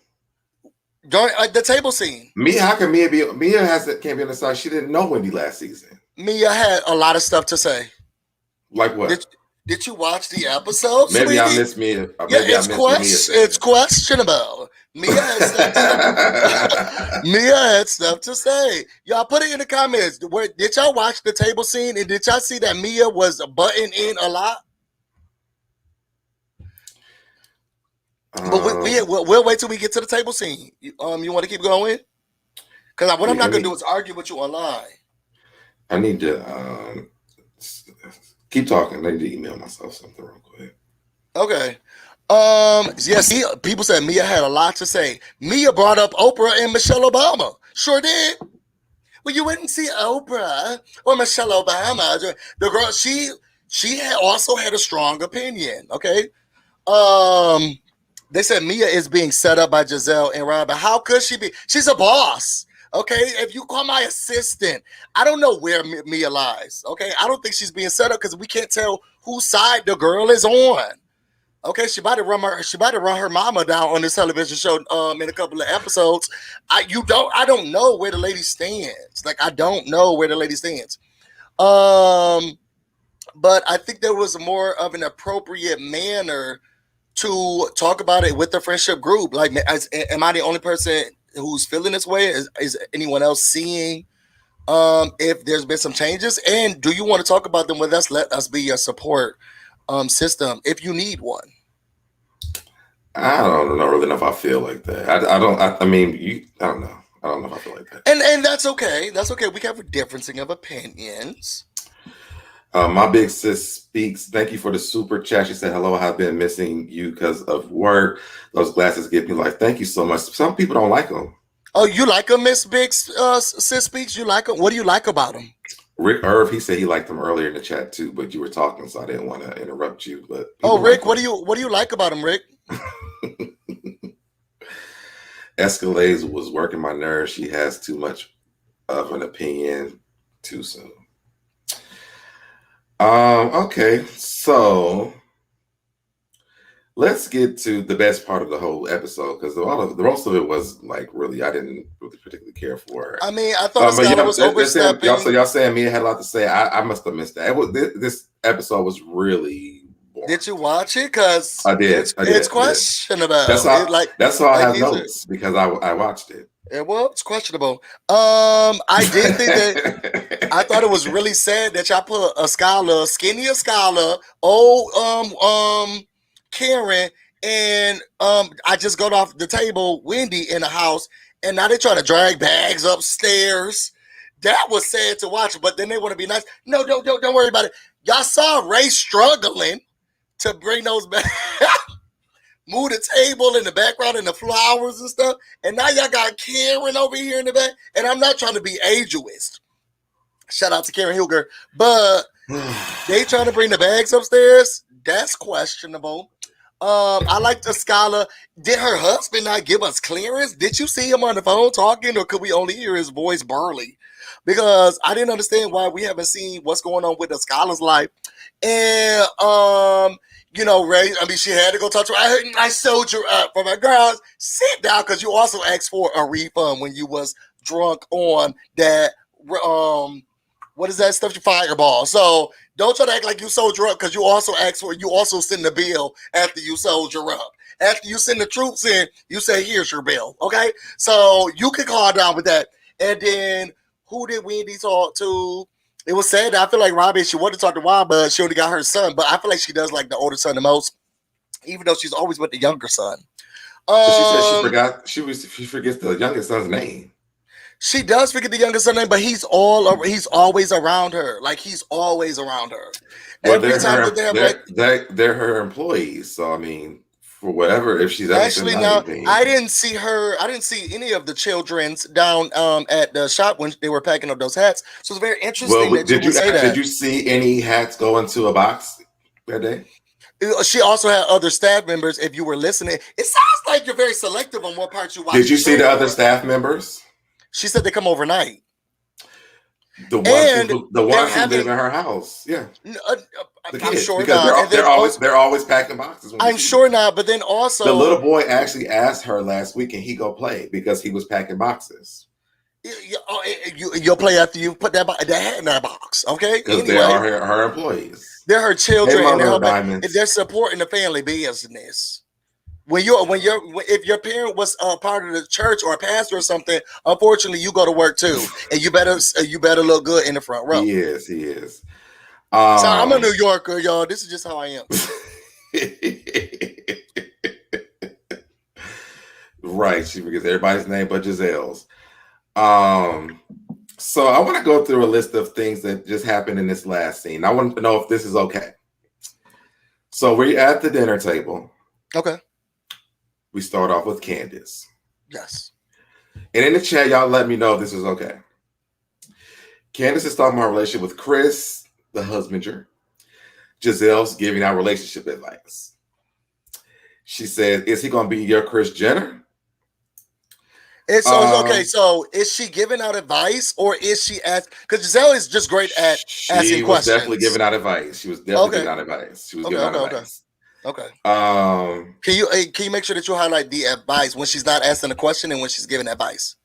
During the table scene. Mia, how can Mia be? Mia can't be on the side. She didn't know Wendy last season. Mia had a lot of stuff to say. Like what? Did you watch the episode? Maybe sweetie? I missed Mia. It's questionable. Mia had stuff to say. Y'all put it in the comments. Did y'all watch the table scene and did y'all see that Mia was butting in a lot? But we'll wait till we get to the table scene. You want to keep going? Because what I'm not going to do is argue with you online. I need to keep talking. I need to email myself something real quick. Okay. Yes, people said Mia had a lot to say. Mia brought up Oprah and Michelle Obama. Sure did. Well, you wouldn't see Oprah or Michelle Obama. The girl, she also had a strong opinion. Okay. They said Mia is being set up by Giselle and Robyn. How could she be? She's a boss. Okay, if you call my assistant, I don't know where Mia lies. Okay, I don't think she's being set up because we can't tell whose side the girl is on. Okay, she about to run her mama down on this television show in a couple of episodes. I don't know where the lady stands. Like I don't know where the lady stands. But I think there was more of an appropriate manner to talk about it with the friendship group. Like, am I the only person who's feeling this way? Is anyone else seeing if there's been some changes? And do you want to talk about them with us? Let us be your support system if you need one. I don't really know if I feel like that. I don't know. I don't know. I don't know if I feel like that. And that's okay. That's okay. We have a differencing of opinions. My big sis speaks. Thank you for the super chat. She said, "Hello, I've been missing you because of work. Those glasses give me life." Thank you so much. Some people don't like them. Oh, you like him, Miss Big Sis Speaks? You like him? What do you like about him? Rick Irv, he said he liked him earlier in the chat too, but you were talking, so I didn't want to interrupt you. But oh, Rick, what do you like about him, Rick? Escalades was working my nerves. She has too much of an opinion too soon. Okay, so let's get to the best part of the whole episode, because the most of it was like really, I didn't really particularly care for her. I mean, I thought Scott was overstepping. Y'all saying Mia had a lot to say. I must have missed that. This episode was really boring. Did you watch it? Because I did. It's questionable. That's why I have notes, because I watched it. Well, it's questionable. I did think that I thought it was really sad that y'all put a scholar, skinnier scholar, Karen, and I just got off the table, Wendy in the house, and now they try to drag bags upstairs. That was sad to watch, but then they want to be nice. No, don't worry about it. Y'all saw Ray struggling to bring those back. Move the table in the background and the flowers and stuff. And now y'all got Karen over here in the back. And I'm not trying to be ageist. Shout out to Karen HUGER. But they trying to bring the bags upstairs. That's questionable. I like the scholar. Did her husband not give us clearance? Did you see him on the phone talking, or could we only hear his voice burly? Because I didn't understand why we haven't seen what's going on with the scholar's life. And Ray, I mean, she had to go talk to her. I sold you up for my girls. Sit down, because you also asked for a refund when you was drunk on that, what is that stuff? Your Fireball. So don't try to act like you sold her up, because you also send the bill after you sold her up. After you send the troops in, you say, here's your bill, okay? So you can calm down with that. And then, who did Wendy talk to? It was sad. I feel like Robyn, she wanted to talk to Rob, but she only got her son. But I feel like she does like the older son the most, even though she's always with the younger son. She said she forgets the youngest son's name. She does forget the youngest son's name, but he's always around her. Like, he's always around her. Well, they're her employees. So I mean, for whatever, if she's actually I didn't see any of the children's down at the shop when they were packing up those hats. So it's very interesting. Well, did you see any hats go into a box that day? She also had other staff members. If you were listening, it sounds like you're very selective on what parts you watch. Did you see the other staff members? She said they come overnight. The ones who live in her house, yeah. The kids, I'm sure because they're always packing boxes. I'm sure not, but then also the little boy actually asked her last week, and he go play because he was packing boxes. You'll play after you put that hat in that box, okay? Because they are her employees. They're her children, and they're supporting the family business. If your parent was part of the church or a pastor or something, unfortunately, you go to work too, and you better look good in the front row. He is. So I'm a New Yorker, y'all. This is just how I am. Right, she forgets everybody's name but Gizelle's. So I want to go through a list of things that just happened in this last scene. I want to know if this is okay. So we're at the dinner table. Okay. We start off with Candiace. Yes. And in the chat, y'all let me know if this is okay. Candiace is talking about her relationship with Chris, the husbander. Gizelle's giving out relationship advice. She said, is he going to be your Kris Jenner? Okay, so is she giving out advice, or is she asking? Because Giselle is just great at asking questions. She was definitely giving out advice. She was definitely giving out advice. She was giving out advice. Okay. Can you make sure that you highlight the advice when she's not asking a question and when she's giving advice?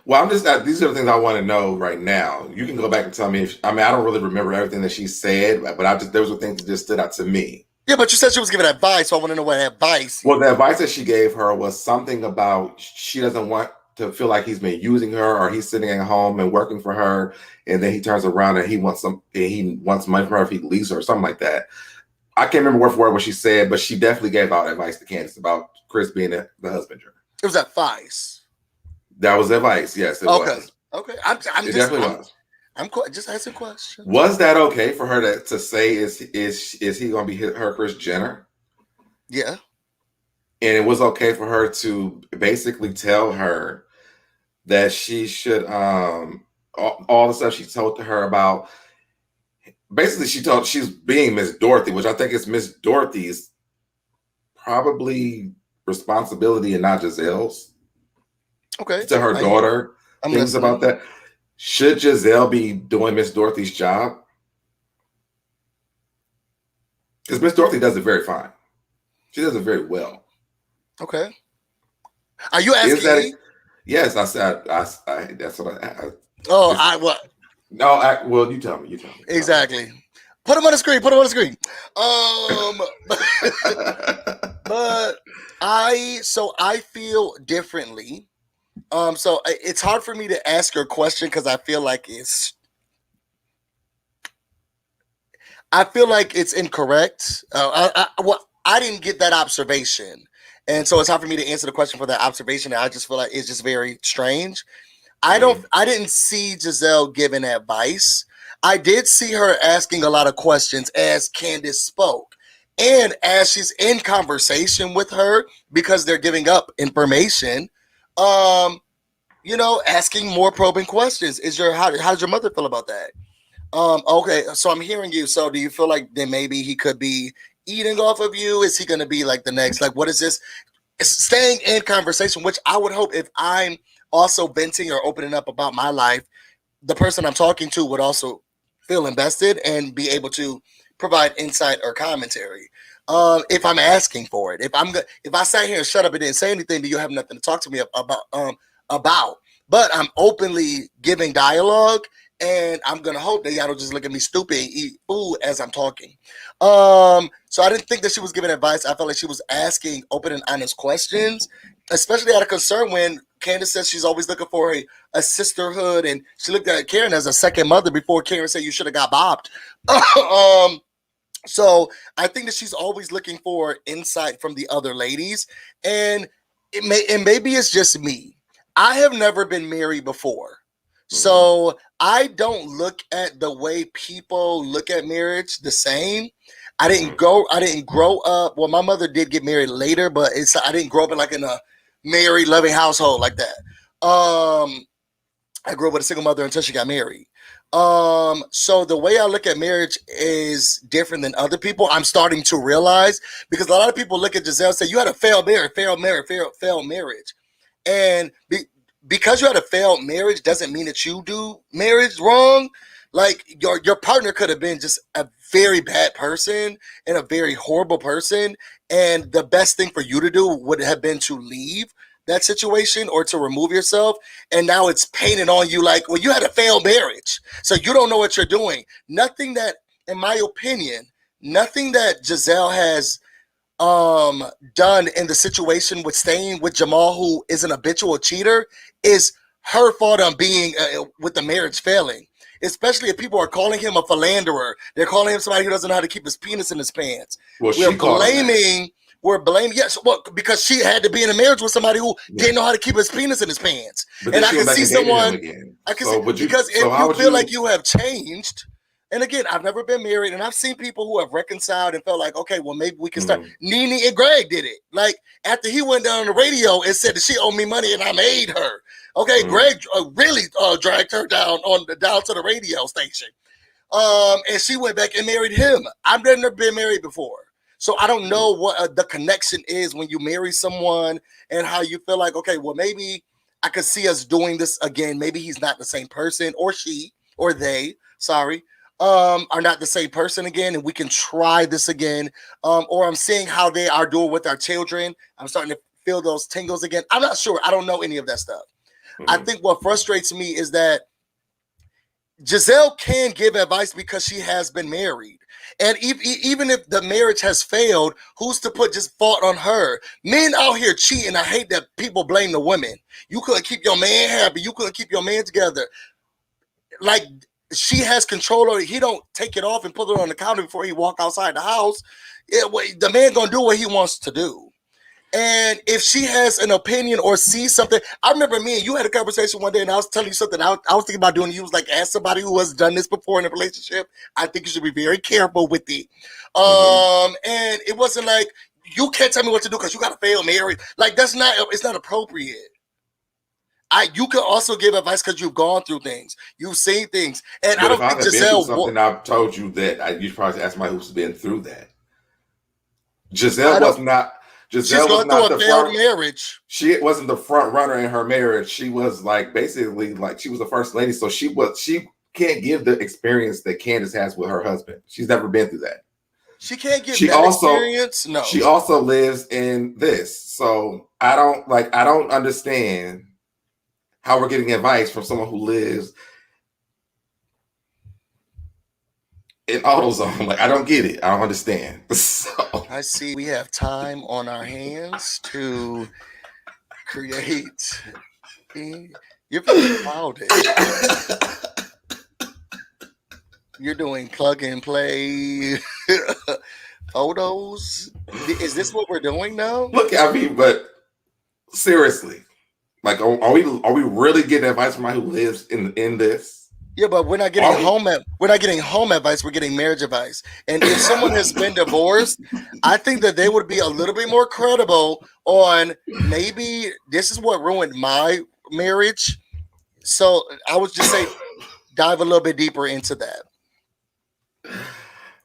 Well, these are the things I want to know right now. You can go back and tell me I don't really remember everything that she said, but those were things that just stood out to me. Yeah, but you said she was giving advice, so I want to know what advice. Well, the advice that she gave her was something about she doesn't want to feel like he's been using her, or he's sitting at home and working for her, and then he turns around and he wants money from her if he leaves her, or something like that. I can't remember word for word what she said, but she definitely gave out advice to Candice about Chris being the husband. It was advice. That was advice. Yes, it was. Okay. I'm just asking questions. Was that okay for her to say? Is he going to be her Kris Jenner? Yeah. And it was okay for her to basically tell her that she should all the stuff she told to her about. Basically, she's being Miss Dorothy, which I think is Miss Dorothy's probably responsibility and not Gizelle's. Okay. To her daughter, things about that. Should Giselle be doing Miss Dorothy's job? Because Miss Dorothy does it very fine. She does it very well. Okay. Are you asking me? Yes, I said. I that's what I. What? No, well, you tell me. Exactly. Put him on the screen. But I feel differently. So it's hard for me to ask her a question because I feel like it's incorrect. I didn't get that observation, and so it's hard for me to answer the question for that observation. And I just feel like it's just very strange. I didn't see Giselle giving advice. I did see her asking a lot of questions as Candiace spoke. And as she's in conversation with her, because they're giving up information, asking more probing questions. How does your mother feel about that? Okay, so I'm hearing you. So do you feel like then maybe he could be eating off of you? Is he going to be like the next, like, what is this? It's staying in conversation, which I would hope if I'm also venting or opening up about my life, the person I'm talking to would also feel invested and be able to provide insight or commentary. If I'm asking for it, if I sat here and shut up and didn't say anything, then you have nothing to talk to me about. But I'm openly giving dialogue, and I'm gonna hope that y'all don't just look at me stupid and eat food as I'm talking. So I didn't think that she was giving advice. I felt like she was asking open and honest questions, especially out of concern when Candace says she's always looking for a sisterhood, and she looked at Karen as a second mother before Karen said you should have got bobbed. So I think that she's always looking for insight from the other ladies, and maybe it's just me. I have never been married before, so I don't look at the way people look at marriage the same. I didn't grow up. Well, my mother did get married later, but I didn't grow up in a married, loving household like that. I grew up with a single mother until she got married. So the way I look at marriage is different than other people. I'm starting to realize, because a lot of people look at Giselle and say, you had a failed marriage. And because you had a failed marriage doesn't mean that you do marriage wrong. Like your partner could have been just a very bad person and a very horrible person. And the best thing for you to do would have been to leave that situation or to remove yourself. And now it's painted on you like, well, you had a failed marriage, so you don't know what you're doing. Nothing that, in my opinion, nothing that Giselle has done in the situation with staying with Jamal, who is an habitual cheater, is her fault on being with the marriage failing. Especially if people are calling him a philanderer. They're calling him somebody who doesn't know how to keep his penis in his pants. Well, We're blaming, yes, well, because she had to be in a marriage with somebody who didn't know how to keep his penis in his pants. But and I can see someone, because if you feel like you have changed, and again, I've never been married, and I've seen people who have reconciled and felt like, okay, well, maybe we can start. Nene and Greg did it. Like, after he went down on the radio and said that she owed me money and I made her. Okay, Greg really dragged her down to the radio station. And she went back and married him. I've never been married before. So I don't know what the connection is when you marry someone and how you feel like, okay, well, maybe I could see us doing this again. Maybe he's not the same person, or she, or they, are not the same person again, and we can try this again. Or I'm seeing how they are doing with our children. I'm starting to feel those tingles again. I'm not sure. I don't know any of that stuff. I think what frustrates me is that Giselle can give advice because she has been married. And even if the marriage has failed, who's to put just fault on her? Men out here cheating. I hate that people blame the women. You couldn't keep your man happy. You couldn't keep your man together. Like, she has control over it. He don't take it off and put it on the counter before he walk outside the house. The man gonna do what he wants to do. And if she has an opinion or sees something, I remember me and you had a conversation one day, and I was telling you something I was thinking about doing. You was like, ask somebody who has done this before in a relationship. I think you should be very careful with it. And it wasn't like, you can't tell me what to do because you got to fail married. Like, it's not appropriate. You can also give advice because you've gone through things, you've seen things, and But I if don't I think haven't been through Giselle. something, I've told you that you probably ask somebody who's been through that. I don't. She's Giselle was going through not a the failed front. marriage. She wasn't the front runner in her marriage. She was like basically like she was the first lady, so she can't give the experience that Candiace has with her husband. She's never been through that. She can't give She that also experience. No. she also lives in this. So I don't understand how we're getting advice from someone who lives in AutoZone. Like I don't get it. I don't understand. So I see we have time on our hands to create. You're very childish. You're doing plug and play photos. Is this what we're doing now? look, I mean, but seriously, like, are we really getting advice from somebody who lives in this? Yeah, but we're not getting we're not getting home advice. We're getting marriage advice. And if someone has been divorced, I think that they would be a little bit more credible on maybe this is what ruined my marriage. So I would just say dive a little bit deeper into that.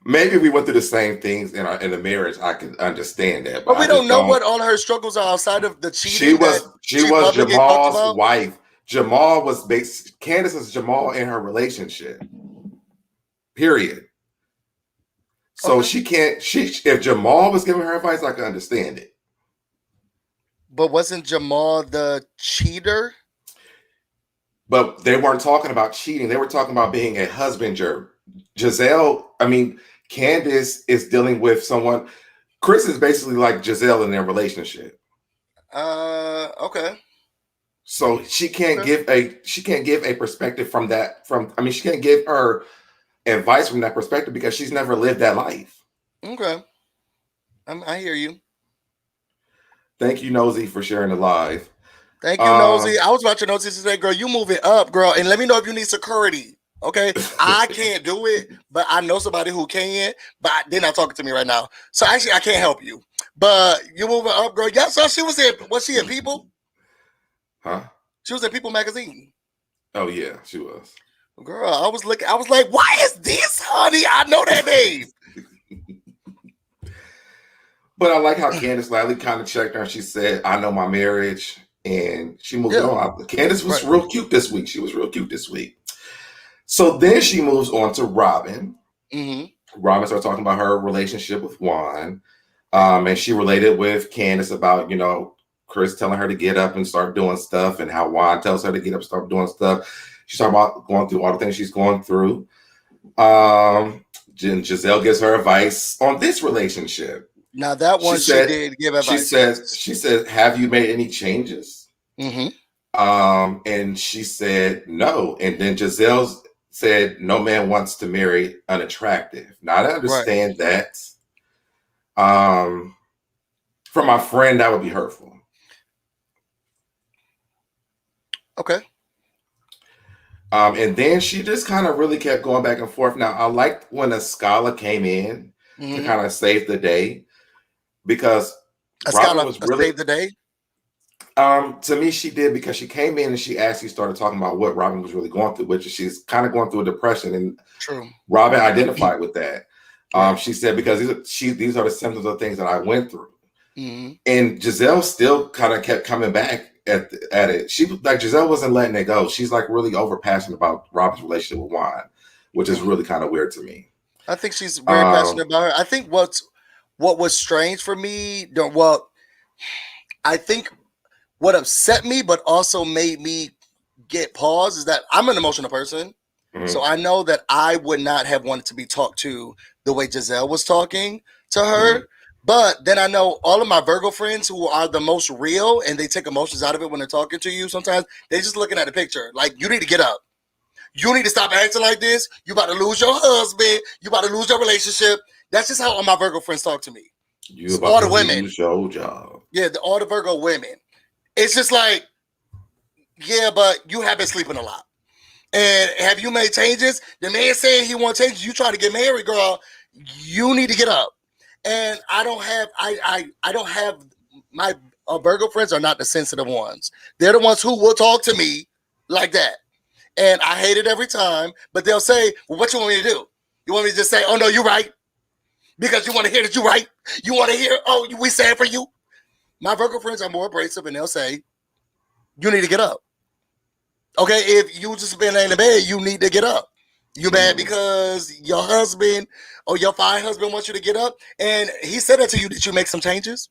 Maybe we went through the same things in the marriage. I can understand that, But we don't know what all her struggles are outside of the cheating. She was Jamal's wife. Jamal was Candiace was Jamal in her relationship. Period. So she can't. If Jamal was giving her advice, I can understand it. But wasn't Jamal the cheater? But they weren't talking about cheating. They were talking about being a husbander. Candiace is dealing with someone. Chris is basically like Giselle in their relationship. Okay. So she can't give a perspective from that. She can't give her advice from that perspective because she's never lived that life. Okay. I hear you. Thank you, Nosy, for sharing the live. Thank you, Nosy. I was watching Nosy today, girl. You moving up, girl, and let me know if you need security. Okay, I can't do it, but I know somebody who can. But they're not talking to me right now, so actually I can't help you. But you moving up, girl. Yeah, so she was in. Was she in People? Huh? She was in People magazine. Oh yeah, she was. Girl, I was looking. I was like, "Why is this, honey? I know that name." But I like how Candiace lightly kind of checked her and she said, "I know my marriage," and she moved on. Candiace was real cute this week. She was real cute this week. So then she moves on to Robyn. Mm-hmm. Robyn starts talking about her relationship with Juan. And she related with Candiace about, Chris telling her to get up and start doing stuff and how Juan tells her to get up and start doing stuff. She's talking about going through all the things she's going through. Giselle gives her advice on this relationship. Now that one she did give advice. She said, have you made any changes? Mm-hmm. And she said no. And then Giselle said, no man wants to marry unattractive. Now I understand that. For my friend, that would be hurtful. Okay. And then she just kind of really kept going back and forth. Now I liked when Ascala came in to kind of save the day because Ascala was really saved the day. To me, she did because she came in and she actually started talking about what Robyn was really going through, which is she's kind of going through a depression, and Robyn identified with that. She said because these are the symptoms of things that I went through, and Giselle still kind of kept coming back at it. She Giselle wasn't letting it go. She's like really over passionate about Robyn's relationship with Juan, which is really kind of weird to me. I think she's very passionate about her. I think what was strange for me, I think what upset me, but also made me get pause is that I'm an emotional person. So I know that I would not have wanted to be talked to the way Giselle was talking to her. But then I know all of my Virgo friends who are the most real and they take emotions out of it when they're talking to you. Sometimes they're just looking at the picture. Like, you need to get up. You need to stop acting like this. You about to lose your husband. You about to lose your relationship. That's just how all my Virgo friends talk to me. You about all the women. Lose your job. Yeah, all the Virgo women. It's just like, yeah, but you have been sleeping a lot. And have you made changes? The man saying he wants changes. You try to get married, girl. You need to get up. And I don't have our Virgo friends are not the sensitive ones. They're the ones who will talk to me like that. And I hate it every time, but they'll say, well, what you want me to do? You want me to just say, oh, no, you're right? Because you want to hear that you're right? You want to hear, oh, we stand for you? My Virgo friends are more abrasive, and they'll say, you need to get up. Okay, if you just been in the bed, you need to get up. You mad because your husband or your fine husband wants you to get up, and he said that to you, did you make some changes?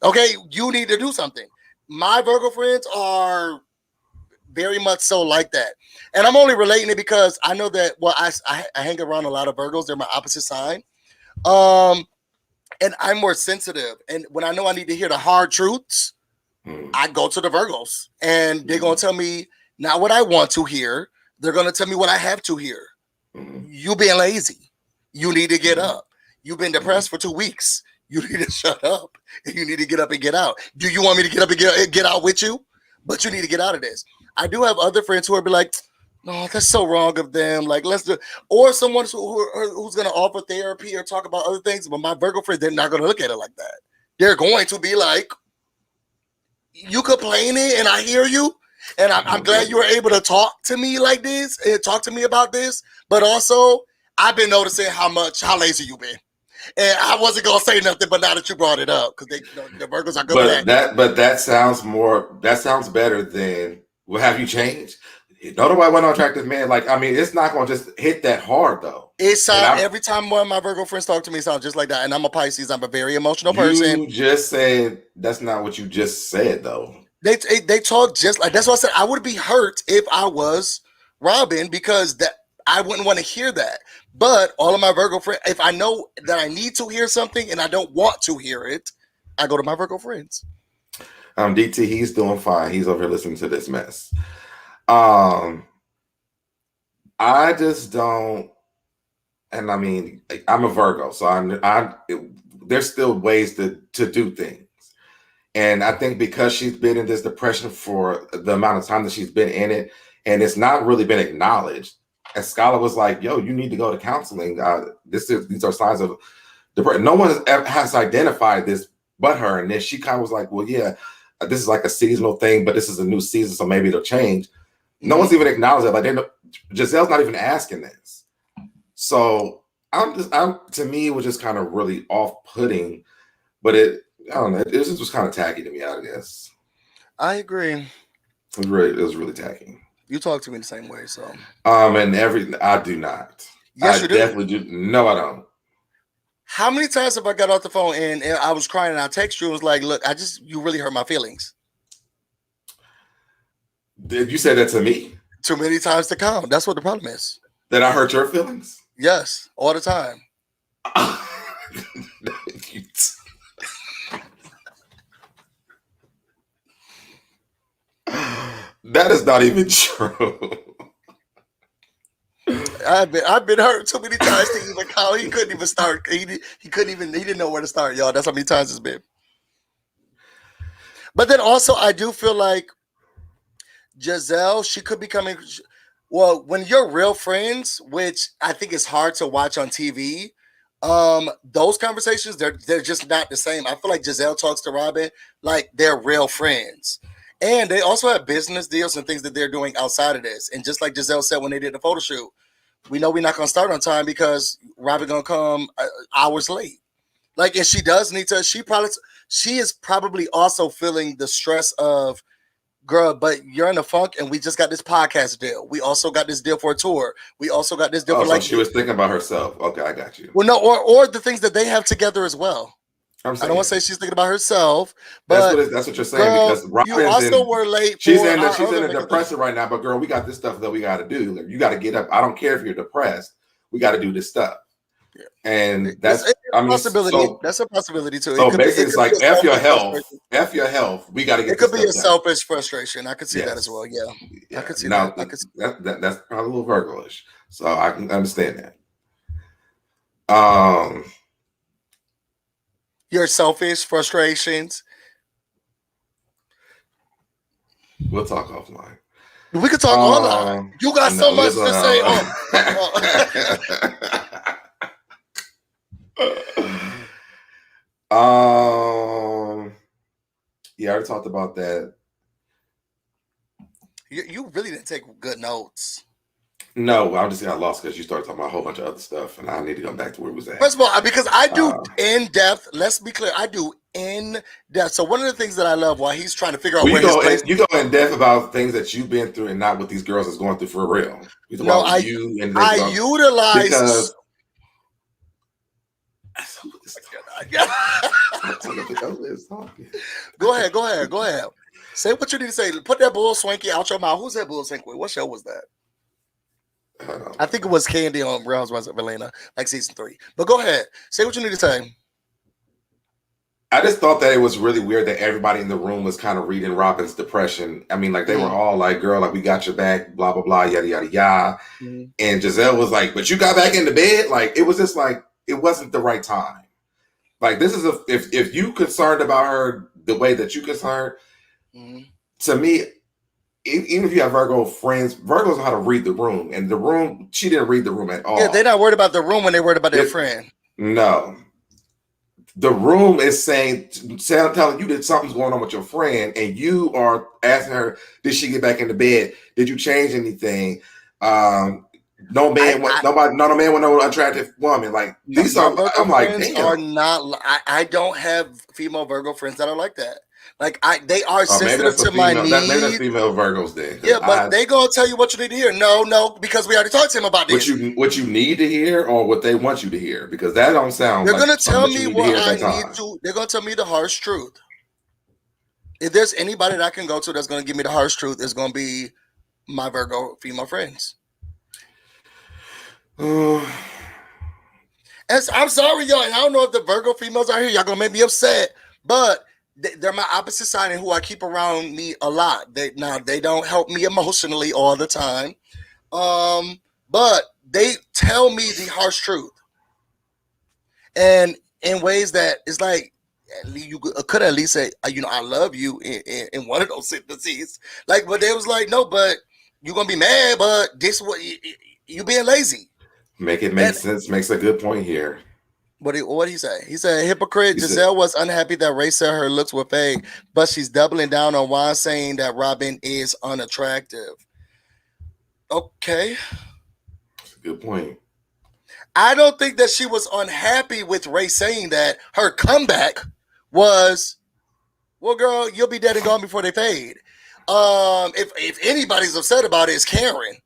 Okay, you need to do something. My Virgo friends are very much so like that. And I'm only relating it because I know that, well, I hang around a lot of Virgos. They're my opposite sign. And I'm more sensitive. And when I know I need to hear the hard truths, I go to the Virgos. And they're going to tell me not what I want to hear. They're going to tell me what I have to hear. You being lazy. You need to get up. You've been depressed for 2 weeks. You need to shut up. And you need to get up and get out. Do you want me to get up and get out with you? But you need to get out of this. I do have other friends who are be like, no, that's so wrong of them. Like, let's do, or someone who's going to offer therapy or talk about other things. But my Virgo friends, they're not going to look at it like that. They're going to be like, you complaining and I hear you. And I'm glad you were able to talk to me like this and talk to me about this. But also, I've been noticing how lazy you've been. And I wasn't going to say nothing, but now that you brought it up, because the Virgos are good at But that sounds better than, well, have you changed? Nobody want an attractive man. Like, I mean, it's not going to just hit that hard, though. It sounds, every time one of my Virgo friends talk to me, it sounds just like that. And I'm a Pisces. I'm a very emotional person. You just said, that's not what you just said, though. They talk just like, that's what I said. I would be hurt if I was Robyn, because that I wouldn't want to hear that. But all of my Virgo friends, if I know that I need to hear something and I don't want to hear it, I go to my Virgo friends. DT, he's doing fine. He's over here listening to this mess. I just don't, and I mean, I'm a Virgo, so there's still ways to do things. And I think because she's been in this depression for the amount of time that she's been in it, and it's not really been acknowledged. And Scala was like, yo, you need to go to counseling. These are signs of depression. No one has identified this but her. And then she kind of was like, well, yeah, this is like a seasonal thing, but this is a new season, so maybe it'll change. No one's even acknowledged it. Like, Gizelle's not even asking this. So to me, it was just kind of really off-putting, but I don't know. It just was kind of tacky to me, I guess. I agree. It was really tacky. You talk to me the same way, so. I do not. Yes, you do. Definitely do. No, I don't. How many times have I got off the phone and I was crying and I text you and was like, look, you really hurt my feelings. Did you say that to me? Too many times to count. That's what the problem is. That I hurt your feelings? Yes, all the time. That is not even true. I've been hurt too many times to even count. He couldn't even start. He didn't know where to start, y'all. That's how many times it's been. But then also, I do feel like Giselle, she could be coming. Well, when you're real friends, which I think is hard to watch on TV, those conversations, they're just not the same. I feel like Giselle talks to Robyn like they're real friends. And they also have business deals and things that they're doing outside of this. And just like Giselle said when they did the photo shoot, we know we're not going to start on time because Robyn going to come hours late. Like, and she does need to, she is probably also feeling the stress of, girl, but you're in a funk and we just got this podcast deal. We also got this deal for a tour. We also got this deal for so she was thinking about herself. Okay, I got you. Well, no, or the things that they have together as well. I don't want to say she's thinking about herself, but that's what you're saying, girl, because Robyn's you also were late. She's in a depression right now, but girl, we got this stuff that we got to do. You got to get up. I don't care if you're depressed. We got to do this stuff. Yeah. And that's a possibility. So, that's a possibility too. So basically, it's like F your health. We got to get. It could be a selfish frustration. I could see that as well. Yeah, I could see that. That's probably a little Virgo-ish. So I can understand that. Your selfish frustrations. We'll talk offline. We could talk online. You got so much to say. already talked about that. You really didn't take good notes. No, I just got lost because you started talking about a whole bunch of other stuff, and I need to come back to where we was at. First of all, because I do in depth. Let's be clear, I do in depth. So one of the things that I love while he's trying to figure out where his place. You go in depth about things that you've been through, and not what these girls is going through for real. No, I utilize because. Go ahead. Say what you need to say. Put that bull swanky out your mouth. Who's that bull swanky? What show was that? I think it was Candy on Housewives of Atlanta, like season 3. But go ahead. Say what you need to say. I just thought that it was really weird that everybody in the room was kind of reading Robyn's depression. I mean, like they were all like, girl, like we got your back, blah, blah, blah, yada, yada, yada. And Giselle was like, but you got back into bed? Like, it was just like, it wasn't the right time. Like, this is if you concerned about her the way that you concerned, to me, even if you have Virgo friends, Virgos know how to read the room. And the room, she didn't read the room at all. Yeah, they're not worried about the room when they're worried about their friend. No. The room is telling you that something's going on with your friend, and you are asking her, did she get back into bed? Did you change anything? No man with no attractive woman. Like these are I'm like, damn. Are not I don't have female Virgo friends that are like that. Like they are sensitive to my needs. Maybe that's female Virgos then. Yeah, but they gonna tell you what you need to hear. No, because we already talked to him about this. What you need to hear, or what they want you to hear, because that don't sound. They're gonna tell me what I need to. They're gonna tell me the harsh truth. If there's anybody that I can go to that's gonna give me the harsh truth, it's gonna be my Virgo female friends. I'm sorry, y'all, and I don't know if the Virgo females are here. Y'all gonna make me upset, but they're my opposite sign and who I keep around me a lot. They don't help me emotionally all the time, but they tell me the harsh truth, and in ways that it's like you could at least say, I love you in one of those sentences. Like, but they was like, no, but you're gonna be mad, but this what you being lazy. Make it make sense. Makes a good point here. What did he say? He said, hypocrite. Giselle was unhappy that Ray said her looks were fake, but she's doubling down on why saying that Robyn is unattractive. Okay. That's a good point. I don't think that she was unhappy with Ray saying that. Her comeback was, well, girl, you'll be dead and gone before they fade. If anybody's upset about it, it's Karen.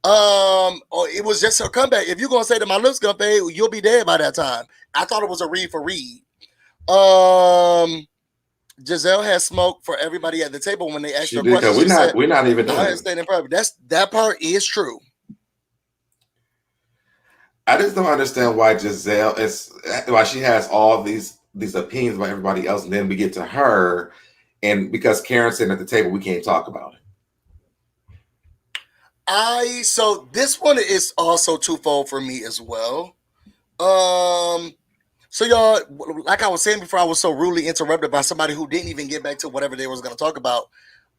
Or it was just her comeback. If you're gonna say that my looks gonna fade, you'll be dead by that time. I thought it was a read for read. Giselle has smoke for everybody at the table when they asked her questions. We're not even done. That part is true. I just don't understand why Giselle why she has all these opinions about everybody else, and then we get to her, and because Karen's sitting at the table, we can't talk about it. So this one is also twofold for me as well. So y'all, like I was saying before, I was so rudely interrupted by somebody who didn't even get back to whatever they was going to talk about.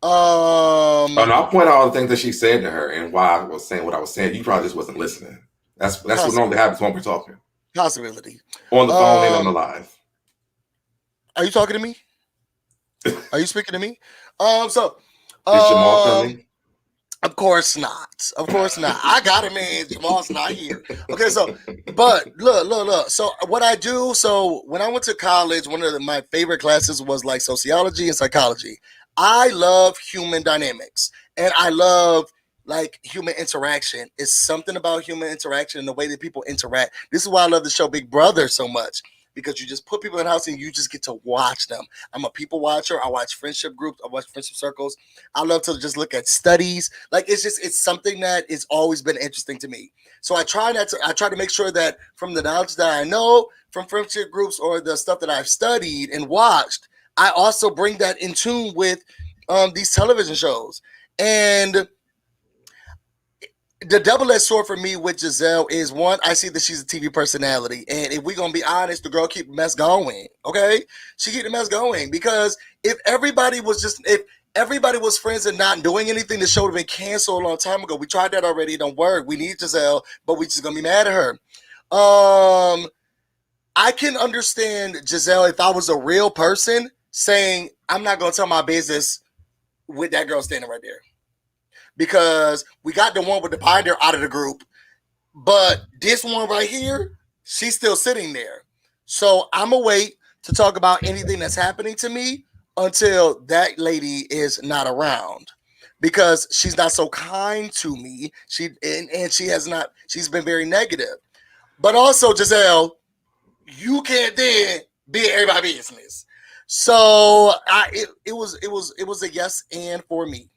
I'll point out all the things that she said to her and why I was saying what I was saying. You probably just wasn't listening. That's what normally happens when we're talking. Possibility. On the phone and on the live. Are you talking to me? Are you speaking to me? Is Jamal coming? Of course not. I got him in. Jamal's not here. Okay, so, but look. So what I do, when I went to college, one of my favorite classes was like sociology and psychology. I love human dynamics, and I love like human interaction. It's something about human interaction and the way that people interact. This is why I love the show Big Brother so much, because you just put people in the house and you just get to watch them. I'm a people watcher. I watch friendship groups. I watch friendship circles. I love to just look at studies. Like it's something that has always been interesting to me. So I try to make sure that from the knowledge that I know from friendship groups or the stuff that I've studied and watched, I also bring that in tune with these television shows. And the double-edged sword for me with Giselle is, one, I see that she's a TV personality. And if we're going to be honest, the girl keep the mess going, okay? She keep the mess going, because if everybody was friends and not doing anything, the show would have been canceled a long time ago. We tried that already. It don't work. We need Giselle, but we just going to be mad at her. I can understand Giselle if I was a real person saying, I'm not gonna tell my business with that girl standing right there. Because we got the one with the binder out of the group, but this one right here, she's still sitting there. So I'm gonna wait to talk about anything that's happening to me until that lady is not around, because she's not so kind to me. And she has not. She's been very negative. But also, Giselle, you can't then be in everybody's business. So it was a yes and for me.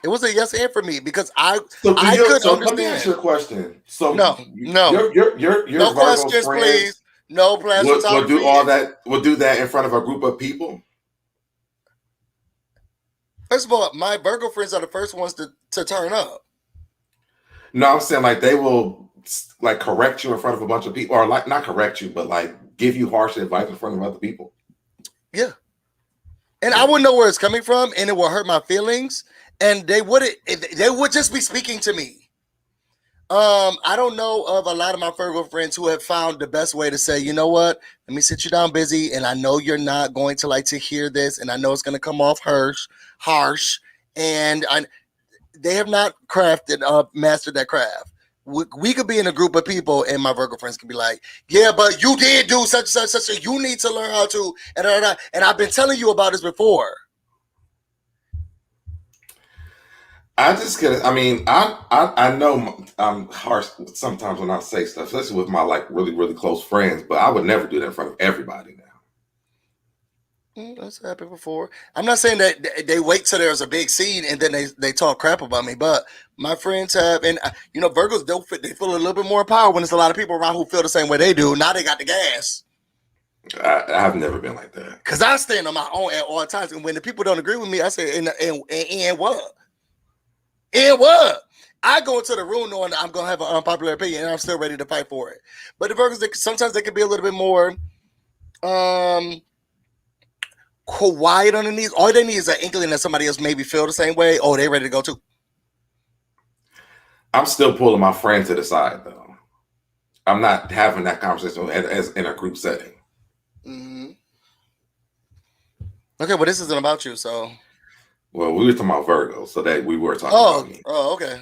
It was a yes and for me because I could understand. Let me ask you a question. So no, your no questions, please. No plans. We'll do all that. We'll do that in front of a group of people. First of all, my Virgo friends are the first ones to turn up. No, I'm saying like they will like correct you in front of a bunch of people, or like not correct you, but like give you harsh advice in front of other people. Yeah, and I wouldn't know where it's coming from, and it will hurt my feelings. And they would just be speaking to me. I don't know of a lot of my Virgo friends who have found the best way to say, you know what, let me sit you down busy, and I know you're not going to like to hear this, and I know it's going to come off harsh, and they have not mastered that craft. We could be in a group of people, and my Virgo friends could be like, yeah, but you did do such and such, and you need to learn how to, and I've been telling you about this before. I just get. I mean, I know I'm harsh sometimes when I say stuff, especially with my like really really close friends. But I would never do that in front of everybody now. That's happened before. I'm not saying that they wait till there's a big scene and then they talk crap about me, but my friends have, and you know, Virgos they feel a little bit more power when there's a lot of people around who feel the same way they do. Now they got the gas. I've never been like that because I stand on my own at all times, and when the people don't agree with me, I say, and what? And what? I go into the room knowing that I'm going to have an unpopular opinion, and I'm still ready to fight for it. But the Virgos, sometimes they can be a little bit more quiet underneath. All they need is an inkling that somebody else maybe feel the same way. Oh, they ready to go too. I'm still pulling my friend to the side, though. I'm not having that conversation as in a group setting. Mm-hmm. Okay, well, this isn't about you, so... Well, we were talking about Virgo, so that we were talking about me. Oh, okay.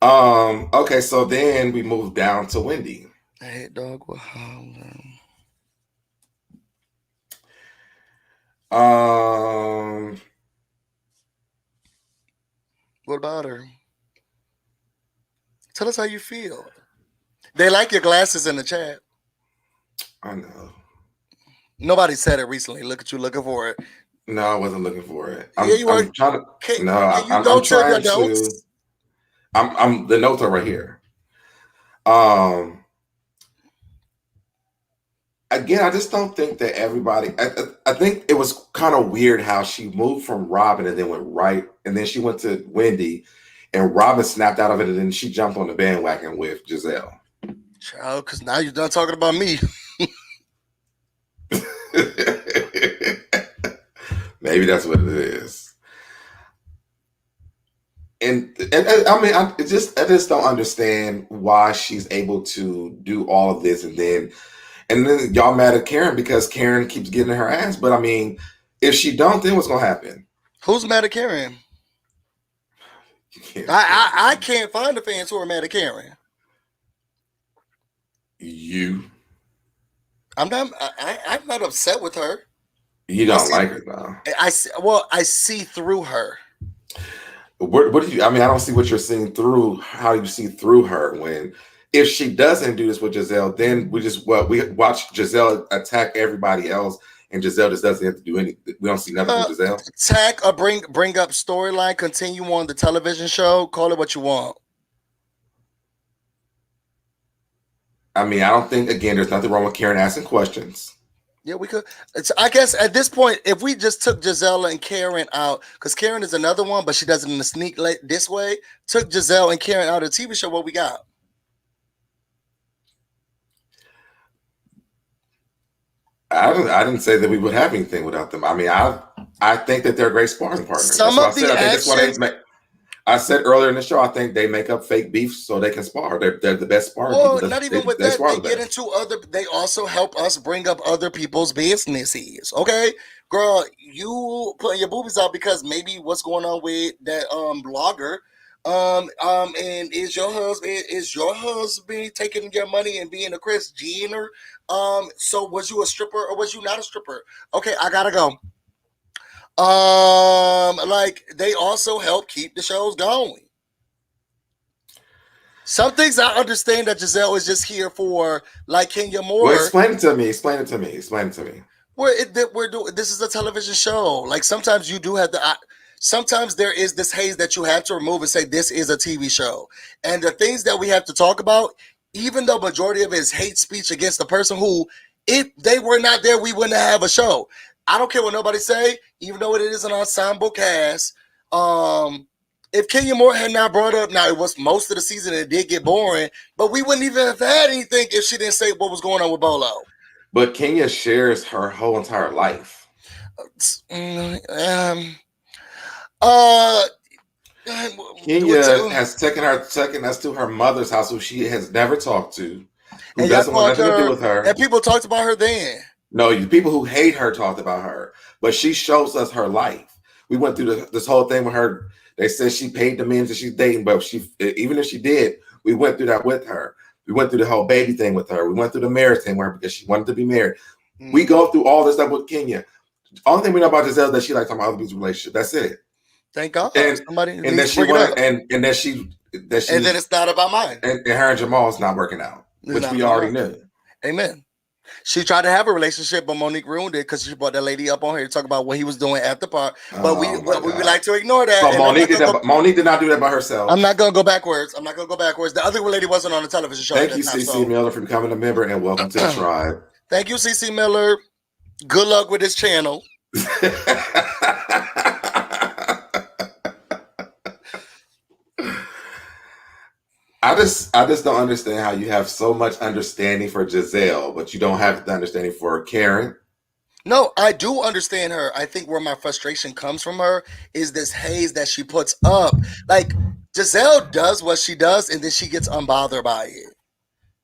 Okay, so then we moved down to Wendy. Hey, dog. What about her? Tell us how you feel. They like your glasses in the chat. I know. Nobody said it recently. Look at you looking for it. No, I wasn't looking for it. I'm trying to. I'm trying to. I'm the notes are right here. Again, I just don't think that everybody. I think it was kind of weird how she moved from Robyn and then went right, and then she went to Wendy, and Robyn snapped out of it, and then she jumped on the bandwagon with Giselle. Child, because now you're done talking about me. Maybe that's what it is. And I mean, I just don't understand why she's able to do all of this, and then y'all mad at Karen because Karen keeps getting her ass. But I mean, if she don't, then what's gonna happen? Who's mad at Karen? I can't find the fans who are mad at Karen. You. I'm not upset with her. You don't like her though. I see through her. What do you? I mean, I don't see what you're seeing through. How you see through her when, if she doesn't do this with Giselle, then we watch Giselle attack everybody else, and Giselle just doesn't have to do anything. We don't see nothing with Giselle. Attack or bring up storyline, continue on the television show. Call it what you want. I mean, I don't think, again, there's nothing wrong with Karen asking questions. Yeah, we could. I guess at this point, if we just took Giselle and Karen out, because Karen is another one, but she does it in a sneak this way, took Giselle and Karen out of the TV show, what we got? I didn't say that we would have anything without them. I mean, I think that they're great sparring partners. I said earlier in the show, I think they make up fake beef so they can spar. They're the best sparring Well, people. not even with that, they get into other. They also help us bring up other people's businesses. Okay, girl, you putting your boobies out because maybe what's going on with that blogger. And is your husband taking your money and being a Chris Jenner? So was you a stripper or was you not a stripper? Okay, I gotta go. Like they also help keep the shows going. Some things I understand that Giselle is just here for, like Kenya Moore. Well, explain it to me. Explain it to me. Explain it to me. We're doing this is a television show. Like sometimes you do have to. Sometimes there is this haze that you have to remove and say this is a TV show, and the things that we have to talk about, even though majority of it is hate speech against the person who, if they were not there, we wouldn't have a show. I don't care what nobody say, even though it is an ensemble cast. If Kenya Moore had not brought up, now it was most of the season, it did get boring, but we wouldn't even have had anything if she didn't say what was going on with Bolo. But Kenya shares her whole entire life. Kenya has taken us to her mother's house, who she has never talked to, who doesn't want nothing to do with her. And people talked about her then. No, the people who hate her talked about her, but she shows us her life. We went through this whole thing with her. They said she paid the men that she's dating, but even if she did, we went through that with her. We went through the whole baby thing with her. We went through the marriage thing with her because she wanted to be married. We go through all this stuff with Kenya. The only thing we know about Giselle is that she likes talking about other people's relationship. That's it. Thank God. And then she wanted, and then it's not about mine. And her and Jamal's not working out, which we already knew. Amen. She tried to have a relationship, but Monique ruined it because she brought that lady up on here to talk about what he was doing at the park. But we would like to ignore that. So Monique did not do that by herself. I'm not going to go backwards. The other lady wasn't on the television show. Thank you, CC Miller, for becoming a member, and welcome to the tribe. Thank you, CC Miller. Good luck with this channel. I just don't understand how you have so much understanding for Giselle, but you don't have the understanding for Karen. No, I do understand her. I think where my frustration comes from her is this haze that she puts up. Like Giselle does what she does, and then she gets unbothered by it.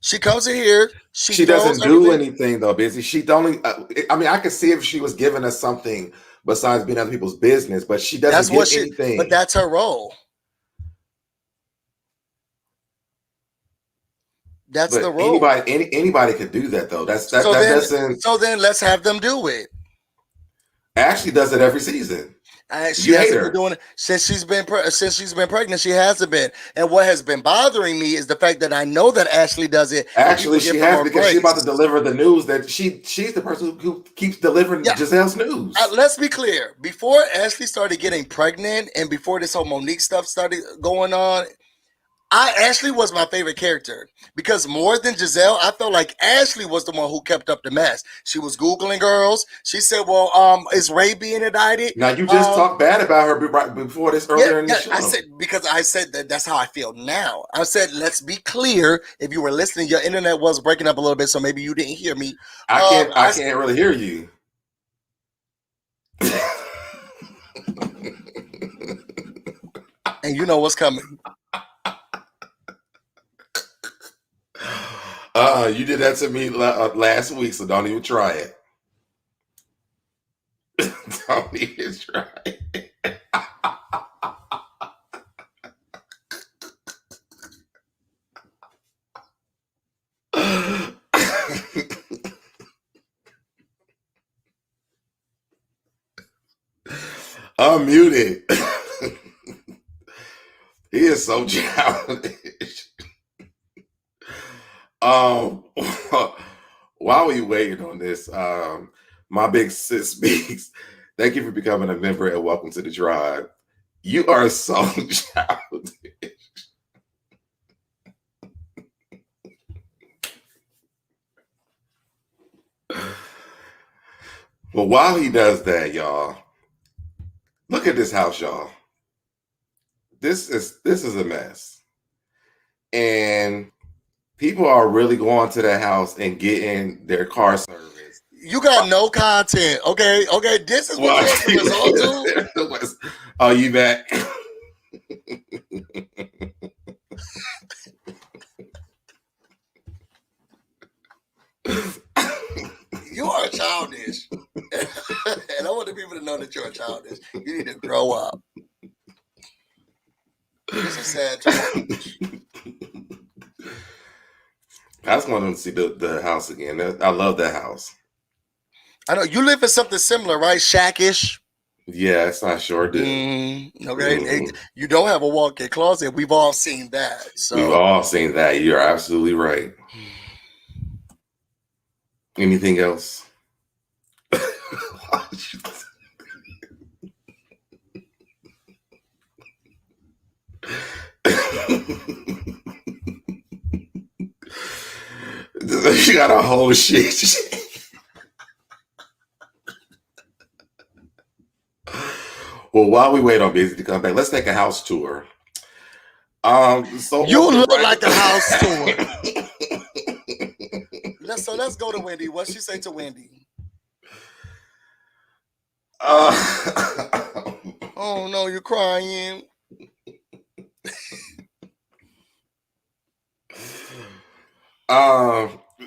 She comes in here. She doesn't do anything though, Busy. She only. I mean, I could see if she was giving us something besides being other people's business, but she doesn't get anything. But that's her role. That's the role. Anybody could do that though. So then let's have them do it. Ashley does it every season. She hasn't been doing it since she's been pregnant. She hasn't been. And what has been bothering me is the fact that I know that Ashley does it. Actually, she has, because she's about to deliver the news that she's the person who keeps delivering Giselle's news. Let's be clear. Before Ashley started getting pregnant and before this whole Monique stuff started going on, Ashley was my favorite character because more than Giselle, I felt like Ashley was the one who kept up the mess. She was Googling girls. She said, well, is Ray being indicted? Now, you just talked bad about her before this earlier in the show. I said that's how I feel now. I said, let's be clear. If you were listening, your internet was breaking up a little bit, so maybe you didn't hear me. I can't really hear you. And you know what's coming. You did that to me last week, so don't even try it. Don't even try it. Unmuted. He is so childish. While we waiting on this, my big sis speaks. Thank you for becoming a member and welcome to the tribe. You are so childish. Well, while he does that, y'all, look at this house, y'all. This is a mess. And people are really going to that house and getting their car service. You got no content. Okay. This is what the result. Oh, you back? You are childish. And I want the people to know that you're childish. You need to grow up. It's a sad challenge. I just want them to see the house again. I love that house. I know you live in something similar, right? Shack-ish. Yes, I sure do. Okay. You don't have a walk-in closet. We've all seen that. So we've all seen that. You're absolutely right. Anything else? She got a whole shit. Well, while we wait on Busy to come back, let's take a house tour. So you look like a house tour. Let's go to Wendy. What she say to Wendy? Oh no, you're crying.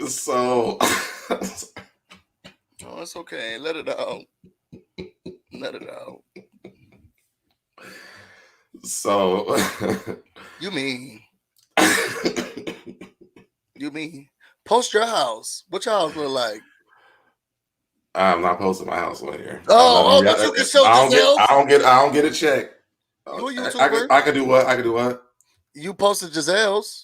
So oh, it's okay. Let it out. Let it out. So you mean post your house? What your house look like? I'm not posting my house on here. Oh, but you can show Giselle. I don't get a check. You a YouTuber? I can do what? I can do what? You posted Giselle's.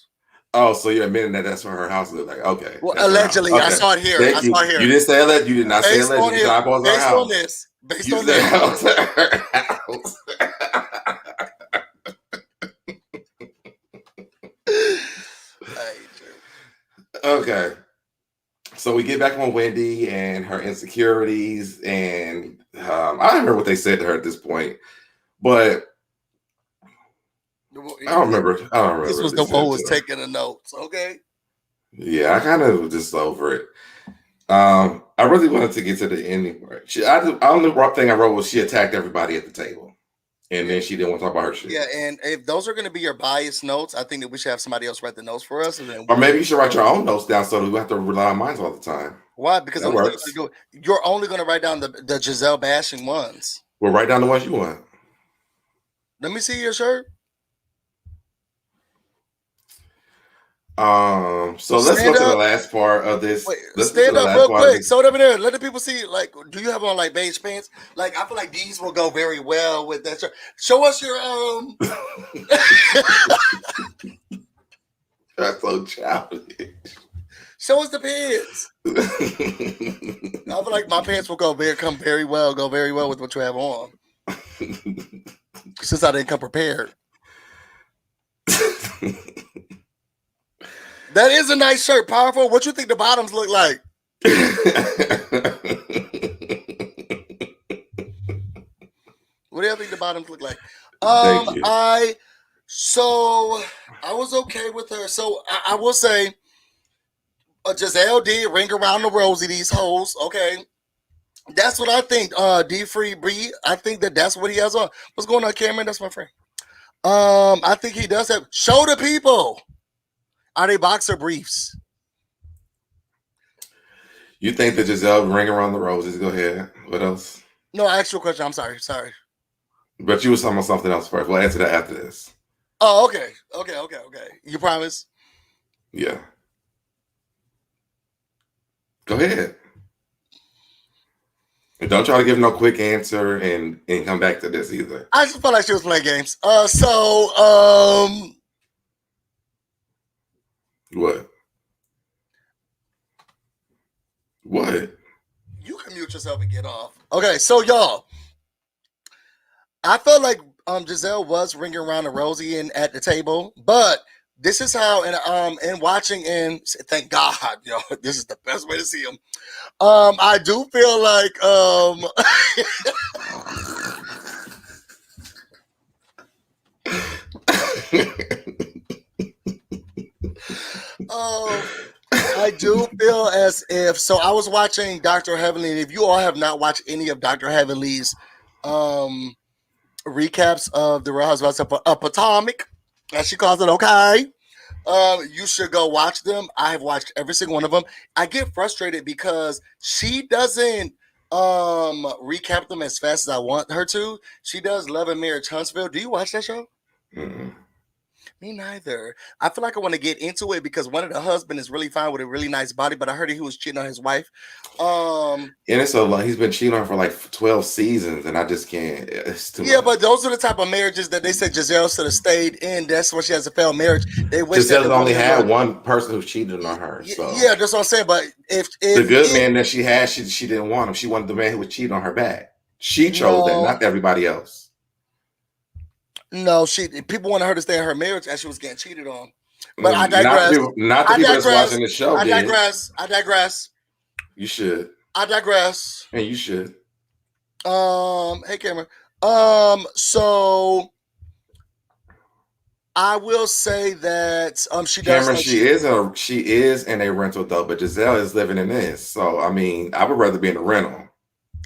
Oh, so you're admitting that that's what her house looks like? Okay. Well, allegedly, okay. I saw it here. I saw it here. You didn't say allegedly. You did not say allegedly. Based on this. Based on this. Her house. Okay. So we get back on Wendy and her insecurities, and I don't remember what they said to her at this point, but I don't remember. This was the one who was taking the notes. Okay. Yeah, I kind of was just over it. I really wanted to get to the ending part. The only thing I wrote was she attacked everybody at the table. And then she didn't want to talk about her shit. Yeah, and if those are going to be your biased notes, I think that we should have somebody else write the notes for us. Or maybe you should write your own notes down so that we have to rely on mine all the time. Why? Because you're only going to write down the Giselle bashing ones. Well, write down the ones you want. Let me see your shirt. So let's go to the last part of this. Wait, stand up real quick. SoDebNair, let the people see. Like, do you have on like beige pants? Like, I feel like these will go very well with that shirt. Show us your That's so childish. Show us the pants. I feel like my pants will come very well with what you have on. Since I didn't come prepared. That is a nice shirt, powerful. What you think the bottoms look like? What do you think the bottoms look like? I was okay with her. So I will say, Giselle did ring around the rosy these hoes. Okay, that's what I think. D Free Bree, I think that's what he has on. What's going on, Cameron? That's my friend. I think he does have. Show the people. Are they boxer briefs? You think that Giselle ring around the roses? Go ahead. What else? No, I asked you a question. I'm sorry. But you were talking about something else first. We'll answer that after this. Oh, okay. You promise? Yeah. Go ahead. And don't try to give no quick answer and come back to this either. I just felt like she was playing games. What? You can mute yourself and get off. Okay, so y'all, I felt like Giselle was ringing around the rosy and at the table, but this is how and watching and thank God, y'all, this is the best way to see him. I do feel like I do feel as if, so I was watching Dr. Heavenly, and if you all have not watched any of Dr. Heavenly's recaps of the Real Housewives of Potomac, as she calls it. Okay. You should go watch them. I have watched every single one of them. I get frustrated because she doesn't recap them as fast as I want her to. She does Love and Marriage Huntsville. Do you watch that show? Mm-hmm. Me neither. I feel like I want to get into it because one of the husband is really fine with a really nice body, but I heard he was cheating on his wife. And it's so long. He's been cheating on her for like 12 seasons, and I just can't. It's too much. But those are the type of marriages that they said Giselle should have stayed in. That's why she has a failed marriage. They wish Giselle's that only had one person who cheated on her. So. Yeah, that's what I'm saying. But if the good man that she had, she didn't want him. She wanted the man who would cheat on her back. She chose that, not everybody else. No, people wanted her to stay in her marriage as she was getting cheated on. But I digress. Not the people that's watching the show. I digress. You should. I digress. And you should. Hey Cameron. So I will say that she does. Cameron, she is in a rental though, but Giselle is living in this. So I mean, I would rather be in a rental.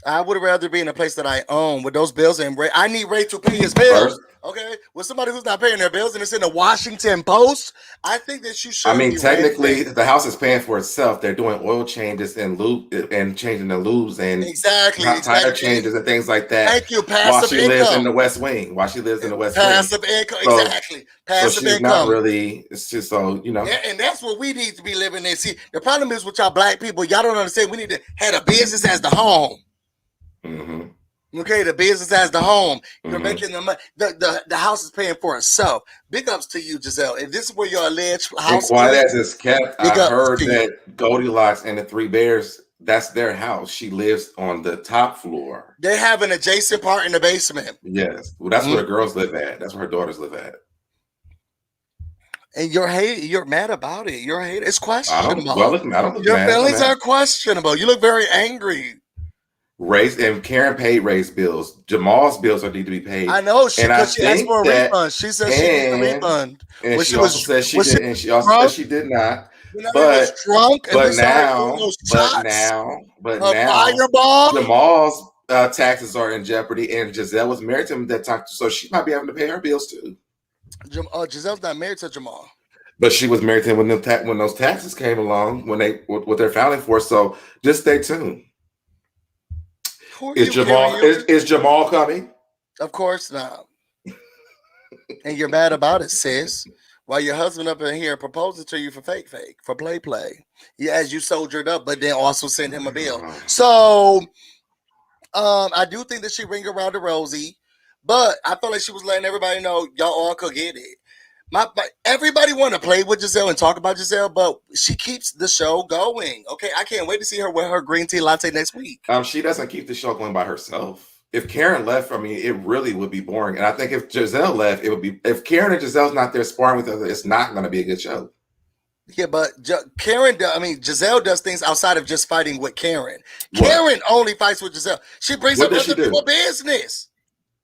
I would rather be in a place that I own with those bills, and I need Ray to pay his bills. First, okay, with somebody who's not paying their bills, and it's in the Washington Post. I think that you should. I mean, technically, the house is paying for itself. They're doing oil changes and changing the lubes and tire changes and things like that. Thank you. While she lives in the West Wing. Passive income, exactly. Passive so she's income. Not really. It's just so you know. Yeah, and that's what we need to be living in. See, the problem is with y'all black people. Y'all don't understand. We need to have a business as the home. Mm-hmm. Okay, the business as the home. You're making the money. The house is paying for itself. Big ups to you, Giselle. If this is where your alleged house is, quiet as it's kept, I heard that Goldilocks and the Three Bears, that's their house. She lives on the top floor. They have an adjacent part in the basement. Yes, well, that's where the girls live at. That's where her daughters live at. And you're mad about it. You're hating. It's questionable. Your feelings are questionable. You look very angry. Karen paid Ray's bills. Jamal's bills need to be paid. I know she asked for a refund. She said she needs a refund. And she also said she did. And she also said she did not. But now, Jamal's taxes are in jeopardy, and Giselle was married to him at that time, so she might be having to pay her bills too. Giselle's not married to Jamal. But she was married to him when those taxes came along, with their filing for. So just stay tuned. Is Jamal coming? Of course not. And you're mad about it, sis. While your husband up in here proposing to you for fake, for play. Yeah, as you soldiered up, but then also send him a bill. So I do think that she ring around to Rosie, but I felt like she was letting everybody know y'all all could get it. Everybody want to play with Giselle and talk about Giselle, but she keeps the show going. Okay, I can't wait to see her with her green tea latte next week. She doesn't keep the show going by herself. If Karen left, I mean, it really would be boring. And I think if Giselle left, it would be. If Karen and Giselle's not there sparring with her, it's not going to be a good show. Yeah, but Giselle does things outside of just fighting with Karen. Karen only fights with Giselle. She brings up other people's business.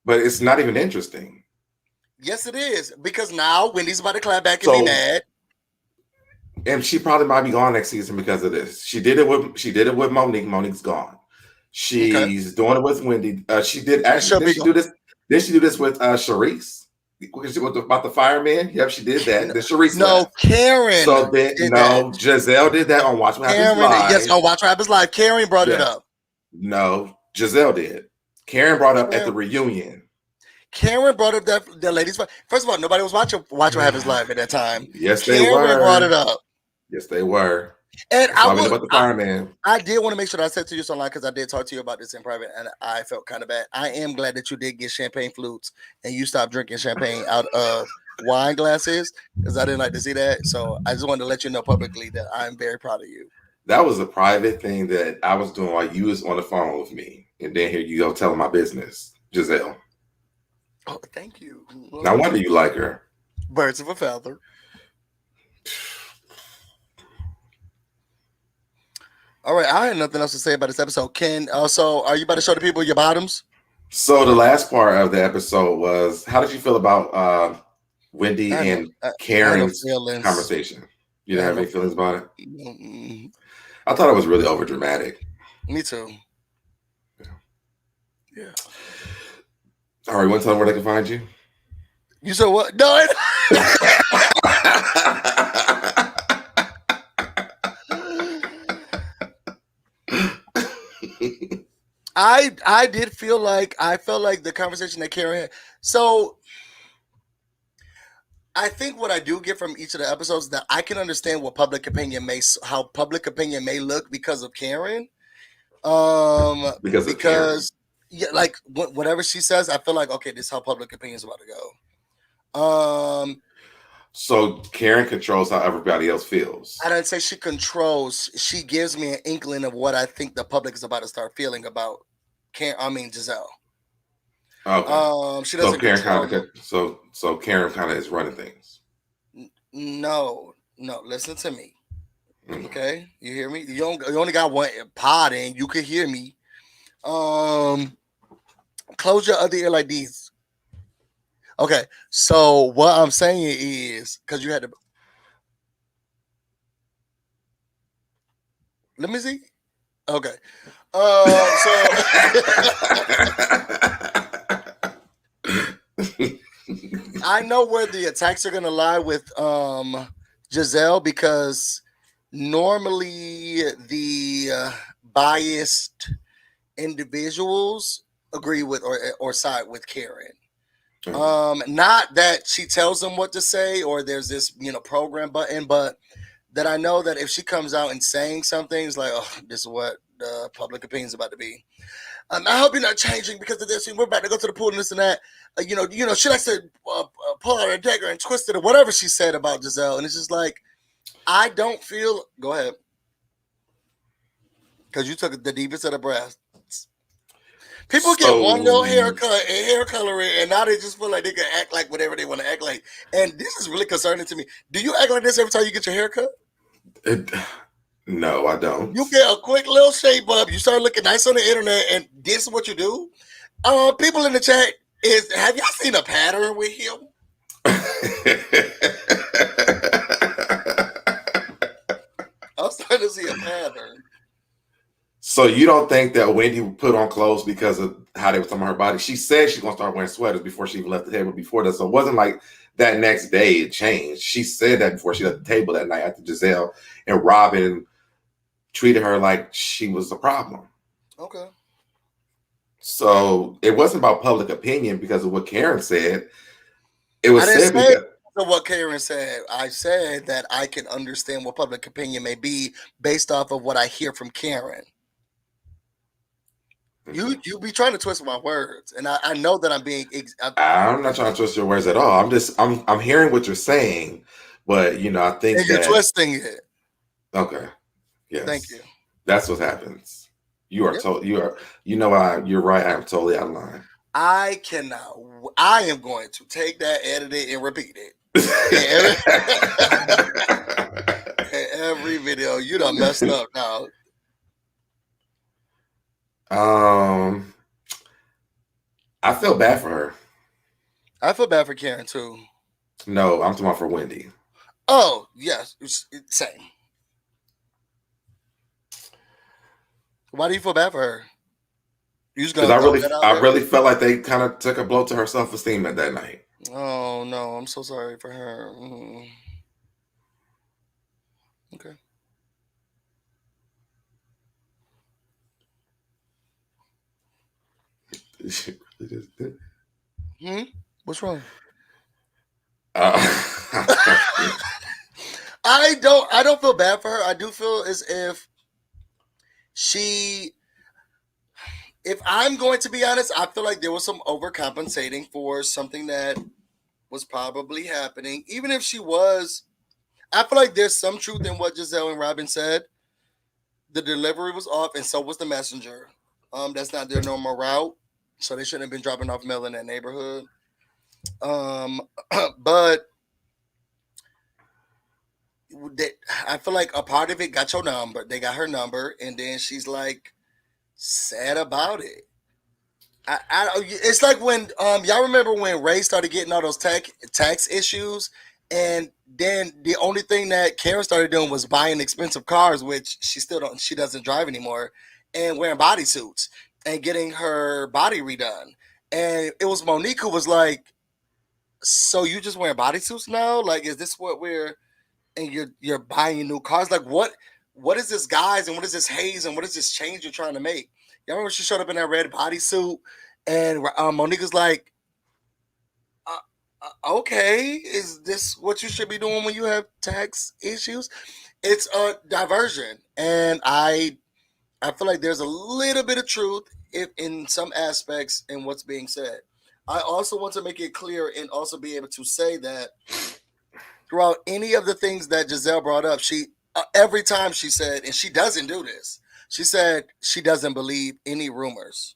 But it's not even interesting. Yes, it is, because now Wendy's about to clap back and be mad, and she probably might be gone next season because of this. She did it with Monique. Monique's gone. She's doing it with Wendy. She did actually. Did she do this? Did she do this with Charisse? About the fireman? Yep, she did that. The Charisse. No, Karen. So then, Giselle did that on Watch What Happens Live. Yes, on Watch What Happens Live. Karen brought it up. No, Giselle did. Karen brought up at the reunion. Karen brought up the ladies. First of all, nobody was watching Watch What Happens Live at that time. Yes, they were. Karen brought it up. Yes, they were. And about the fireman. I did want to make sure that I said to you online because I did talk to you about this in private, and I felt kind of bad. I am glad that you did get champagne flutes and you stopped drinking champagne out of wine glasses because I didn't like to see that. So I just wanted to let you know publicly that I'm very proud of you. That was a private thing that I was doing while you was on the phone with me, and then here you go telling my business, Giselle. Oh, thank you. No wonder you like her. Birds of a feather. All right, I had nothing else to say about this episode. Are you about to show the people your bottoms? So the last part of the episode was, how did you feel about Wendy and Karen's conversation? You didn't have any feelings about it? Mm-hmm. I thought it was really over dramatic. Me too. Yeah. All right, you want to tell them where they can find you? You said what? No. I did feel like I felt like the conversation that Karen had. So I think what I do get from each of the episodes that I can understand what how public opinion may look because of Karen. Because yeah, like whatever she says, I feel like okay, this is how public opinion is about to go. So Karen controls how everybody else feels. I don't say she controls. She gives me an inkling of what I think the public is about to start feeling about Giselle. Okay. She doesn't. So Karen kind of is running things. No. Listen to me. Okay, you hear me? You only got one pod and you can hear me. Close your other ear like these. Okay, so what I'm saying is because you had to. Let me see. Okay. I know where the attacks are gonna lie with Giselle because normally the biased individuals agree with or side with Karen. Not that she tells them what to say or there's this program button, but that I know that if she comes out and saying something, it's like, oh, this is what the public opinion is about to be. I hope you're not changing because of this. We're about to go to the pool and this and that. She likes to pull out her dagger and twist it or whatever she said about Giselle. And it's just like, I don't feel. Go ahead. Because you took the deepest of the breaths. People get one little haircut and hair coloring, and now they just feel like they can act like whatever they want to act like. And this is really concerning to me. Do you act like this every time you get your haircut? No, I don't. You get a quick little shape up. You start looking nice on the internet, and this is what you do. People in the chat have y'all seen a pattern with him? I'm starting to see a pattern. So you don't think that Wendy put on clothes because of how they were talking about her body? She said she's gonna start wearing sweaters before she even left the table before that. So it wasn't like that next day it changed. She said that before she left the table that night after Giselle and Robyn treated her like she was a problem. Okay. So it wasn't about public opinion because of what Karen said. It was what Karen said. I said that I can understand what public opinion may be based off of what I hear from Karen. You be trying to twist my words, and I know that I'm being. I'm not trying to twist your words at all. I'm hearing what you're saying, but I think and you're twisting it. Okay. Yes. Thank you. That's what happens. You are you're right. I am totally out of line. I cannot. I am going to take that, edit it, and repeat it. Every video, you done messed up now. I feel bad for her. I feel bad for Karen too. No, I'm talking about for Wendy. Oh yes, same. Why do you feel bad for her? Because I really felt like they kind of took a blow to her self-esteem at that night. Oh no, I'm so sorry for her. Okay. She really just did. What's wrong? I don't feel bad for her. I do feel as if if I'm going to be honest, I feel like there was some overcompensating for something that was probably happening. Even if she was, I feel like there's some truth in what Giselle and Robyn said. The delivery was off, and so was the messenger. That's not their normal route, so they shouldn't have been dropping off mail in that neighborhood. But I feel like a part of it got your number. They got her number, and then she's like sad about it. It's like when y'all remember when Ray started getting all those tax issues, and then the only thing that Karen started doing was buying expensive cars, which she doesn't drive anymore, and wearing bodysuits and getting her body redone. And it was Monique who was like, so you just wearing bodysuits now? Like, is this what we're, and you're buying new cars? Like, what is this guys and what is this haze and what is this change you're trying to make? Y'all remember she showed up in that red bodysuit and Monique was like, okay, is this what you should be doing when you have tax issues? It's a diversion. And I feel like there's a little bit of truth in some aspects in what's being said. I also want to make it clear and also be able to say that throughout any of the things that Giselle brought up, she every time she said, and she doesn't do this, she said she doesn't believe any rumors.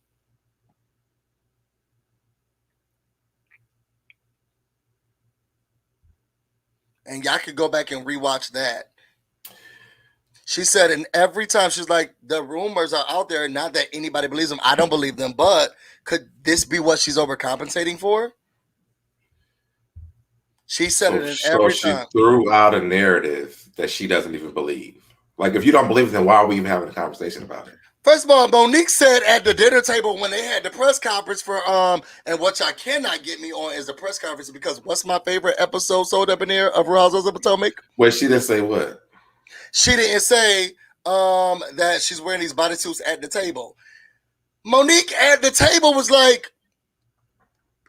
And y'all could go back and rewatch that. She said, and every time she's like, the rumors are out there, not that anybody believes them. I don't believe them, but could this be what she's overcompensating for? She said it in every time. She threw out a narrative that she doesn't even believe. Like, if you don't believe it, then why are we even having a conversation about it? First of all, Monique said at the dinner table when they had the press conference for and what y'all cannot get me on is the press conference, because what's my favorite episode, SoDebNair, of Housewives of Potomac? Wait, she didn't say what? She didn't say that she's wearing these bodysuits at the table. Monique at the table was like,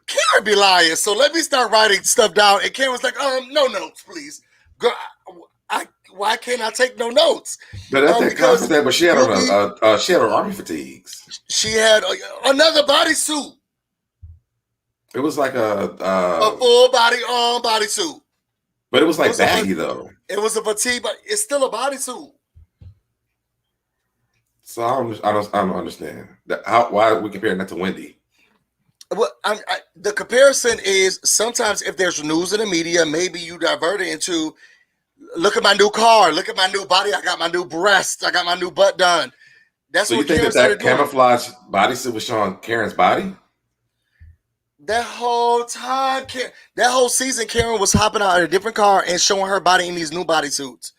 Karen be lying, so let me start writing stuff down. And Karen was like, no notes, please. Girl, why can't I take no notes? But that's that conference, but she had on army fatigues. She had another bodysuit. It was like a full body bodysuit. But it was like baggy though. It was a fatigue, but it's still a bodysuit. So I don't understand that. Why are we comparing that to Wendy? Well, the comparison is sometimes if there's news in the media, maybe you divert it into, look at my new car, look at my new body, I got my new breast, I got my new butt done. That's so what you think that camouflage bodysuit was showing Karen's body? That whole time, that whole season, Karen was hopping out in a different car and showing her body in these new bodysuits.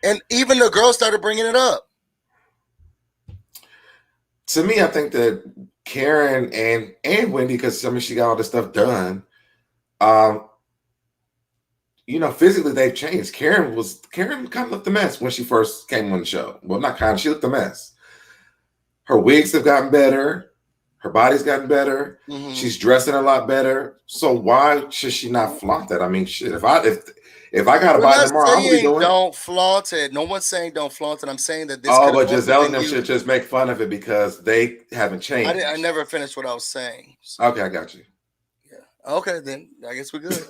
And even the girls started bringing it up. To me, I think that Karen and Wendy, because she got all this stuff done, physically they've changed. Karen kind of looked a mess when she first came on the show. Well, not kind of, she looked a mess. Her wigs have gotten better. Her body's gotten better. Mm-hmm. She's dressing a lot better. So why should she not flaunt that? I mean, shit. If I gotta buy it tomorrow, I'm gonna be doing it. Don't flaunt it. No one's saying don't flaunt it. I'm saying that this. But Giselle and them should just make fun of it because they haven't changed. I never finished what I was saying. So. Okay, I got you. Yeah. Okay, then I guess we're good.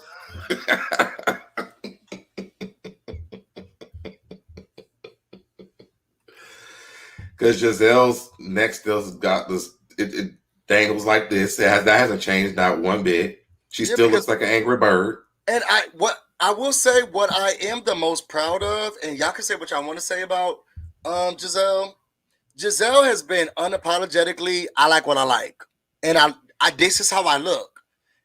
Because Giselle's neck still got this. It dangles like this. That hasn't changed not one bit. She still looks like an angry bird. And I will say what I am the most proud of, and y'all can say what y'all want to say about Giselle. Giselle has been unapologetically, I like what I like. And this is how I look.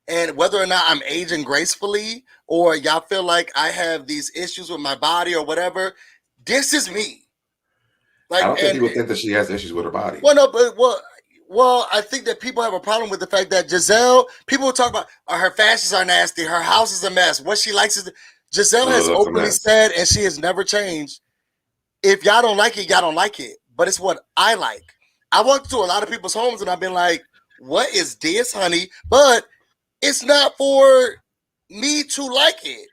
And whether or not I'm aging gracefully or y'all feel like I have these issues with my body or whatever, this is me. Like, I don't think people think that she has issues with her body. Well, no, but well, I think that people have a problem with the fact that Giselle, people will talk about her fashions are nasty, her house is a mess. What she likes is Giselle has openly said, and she has never changed. If y'all don't like it, y'all don't like it. But it's what I like. I walked to a lot of people's homes and I've been like, what is this, honey? But it's not for me to like it.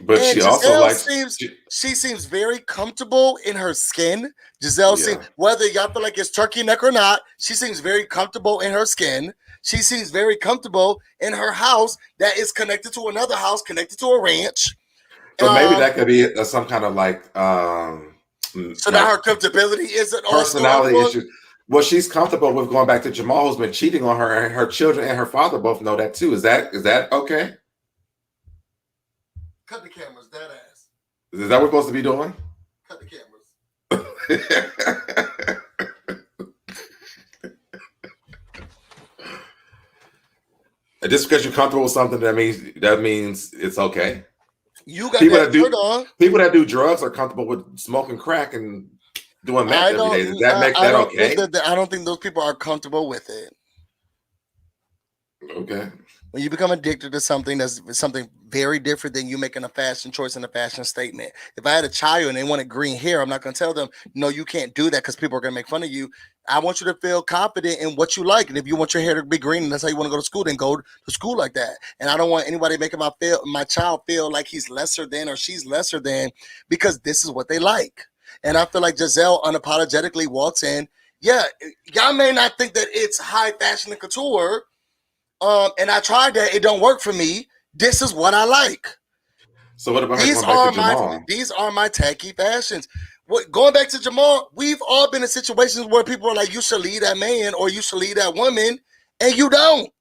But and she also she seems very comfortable in her skin. Giselle seems, whether y'all feel like it's turkey neck or not, she seems very comfortable in her skin. She seems very comfortable in her house that is connected to another house, connected to a ranch. So maybe that could be some kind of like so now her comfortability isn't personality issue. Well, she's comfortable with going back to Jamal, who's been cheating on her, and her children and her father both know that too. Is that okay? Cut the cameras, dead ass. Is that what we're supposed to be doing? Cut the cameras. And just because you're comfortable with something, that means it's okay. You got people people that do drugs are comfortable with smoking crack and doing meth every day. Does that make that okay? I don't think those people are comfortable with it. Okay. When you become addicted to something, that's something very different than you making a fashion choice and a fashion statement. If I had a child and they wanted green hair, I'm not going to tell them, no, you can't do that because people are going to make fun of you. I want you to feel confident in what you like. And if you want your hair to be green and that's how you want to go to school, then go to school like that. And I don't want anybody making my child feel like he's lesser than or she's lesser than because this is what they like. And I feel like Giselle unapologetically walks in. Yeah, y'all may not think that it's high fashion and couture. And I tried that. It don't work for me. This is what I like. So what about going back to Jamal? These are my tacky fashions. Going back to Jamal, we've all been in situations where people are like, you should leave that man or you should leave that woman, and you don't.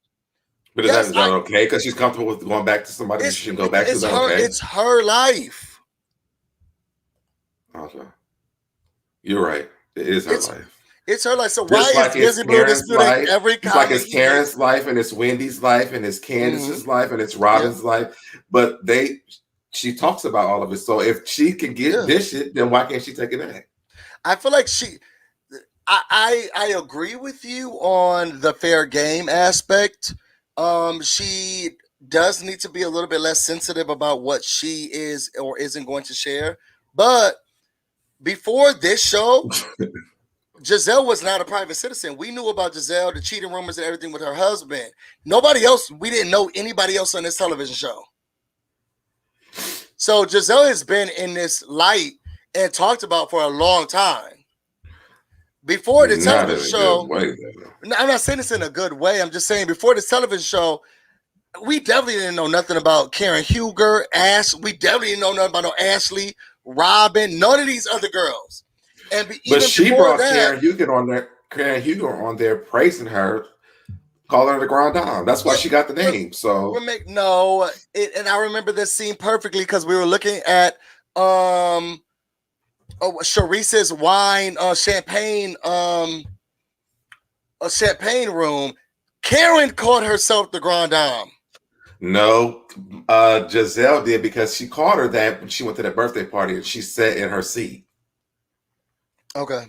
But is that okay? Because she's comfortable with going back to somebody she can go back to. Okay? It's her life. Okay. You're right. It is her life. It's her life. So why is Busy Blue disputing every comment? Like it's Karen's life and it's Wendy's life and it's Candice's life and it's Robyn's life. But she talks about all of it. So if she can dish it, then why can't she take it back? I feel like I agree with you on the fair game aspect. She does need to be a little bit less sensitive about what she is or isn't going to share. But before this show, Giselle was not a private citizen. We knew about Giselle, the cheating rumors and everything with her husband. Nobody else, we didn't know anybody else on this television show. So Giselle has been in this light and talked about for a long time. Before the television show, I'm not saying this in a good way. I'm just saying before the television show, we definitely didn't know nothing about Karen HUGER, Ash. We definitely didn't know nothing about no Ashley, Robyn, none of these other girls. But she brought Karen HUGER on there praising her, calling her the Grand Dame. That's why she got the name. So and I remember this scene perfectly because we were looking at Sharice's wine champagne a champagne room. Karen called herself the Grand Dame. No, Giselle did because she called her that when she went to that birthday party and she sat in her seat. Okay.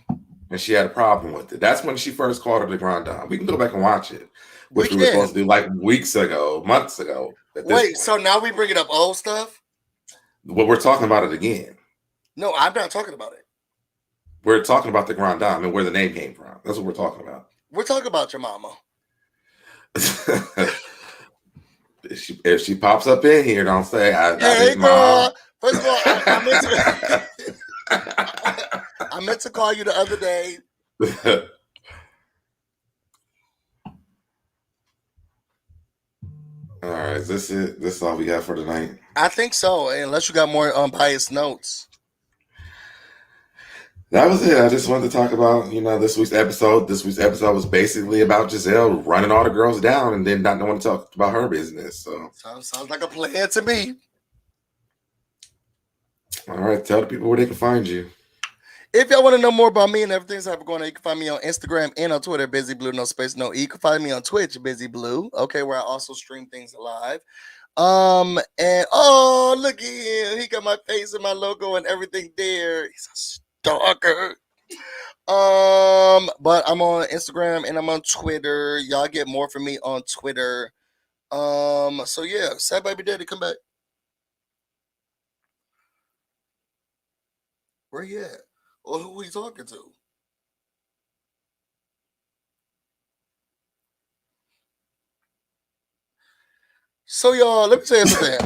And she had a problem with it. That's when she first called her the Grand Dame. We can go back and watch it, which we were supposed to do like months ago. Wait, so now we bring it up old stuff? Well, we're talking about it again. No, I'm not talking about it. We're talking about the Grand Dame and where the name came from. That's what we're talking about. We're talking about your mama. If she pops up in here, don't say hey, girl. First of all, I meant to call you the other day. All right, is this it? This is all we got for tonight? I think so, unless you got more biased notes. That was it. I just wanted to talk about, this week's episode. This week's episode was basically about Giselle running all the girls down and then not wanting to talk about her business. So sounds like a plan to me. All right, tell the people where they can find you. If y'all want to know more about me and everything that's going on, you can find me on Instagram and on Twitter, Busy Blue, no space, no E. You can find me on Twitch, Busy Blue, okay, where I also stream things live. And look at him. He got my face and my logo and everything there. He's a stalker. But I'm on Instagram and I'm on Twitter. Y'all get more from me on Twitter. So yeah, Sad Baby Daddy, come back. Where he at? Or who we talking to? So y'all, let me tell you something.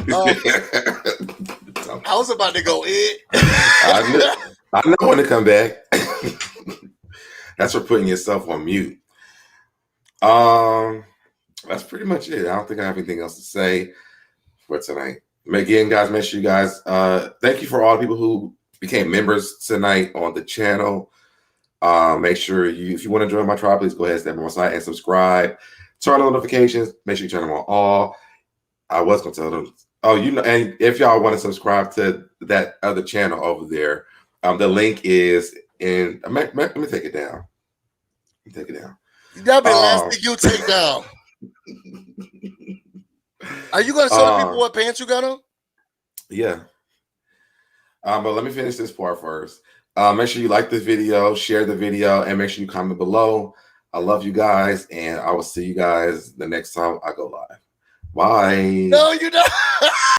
I was about to go in. I know when to come back. That's for putting yourself on mute. That's pretty much it. I don't think I have anything else to say for tonight. Again, guys, make sure you guys thank you for all the people who became members tonight on the channel. Make sure if you want to join my tribe, please go ahead and step on my site and subscribe. Turn on notifications. Make sure you turn them on all. I was gonna tell them. And if y'all want to subscribe to that other channel over there, the link is in. Let me take it down. That'll be the last thing you take down. Are you gonna show people what pants you got on? Yeah. But let me finish this part first. Make sure you like the video, share the video, and make sure you comment below. I love you guys, and I will see you guys the next time I go live. Bye. No, you don't.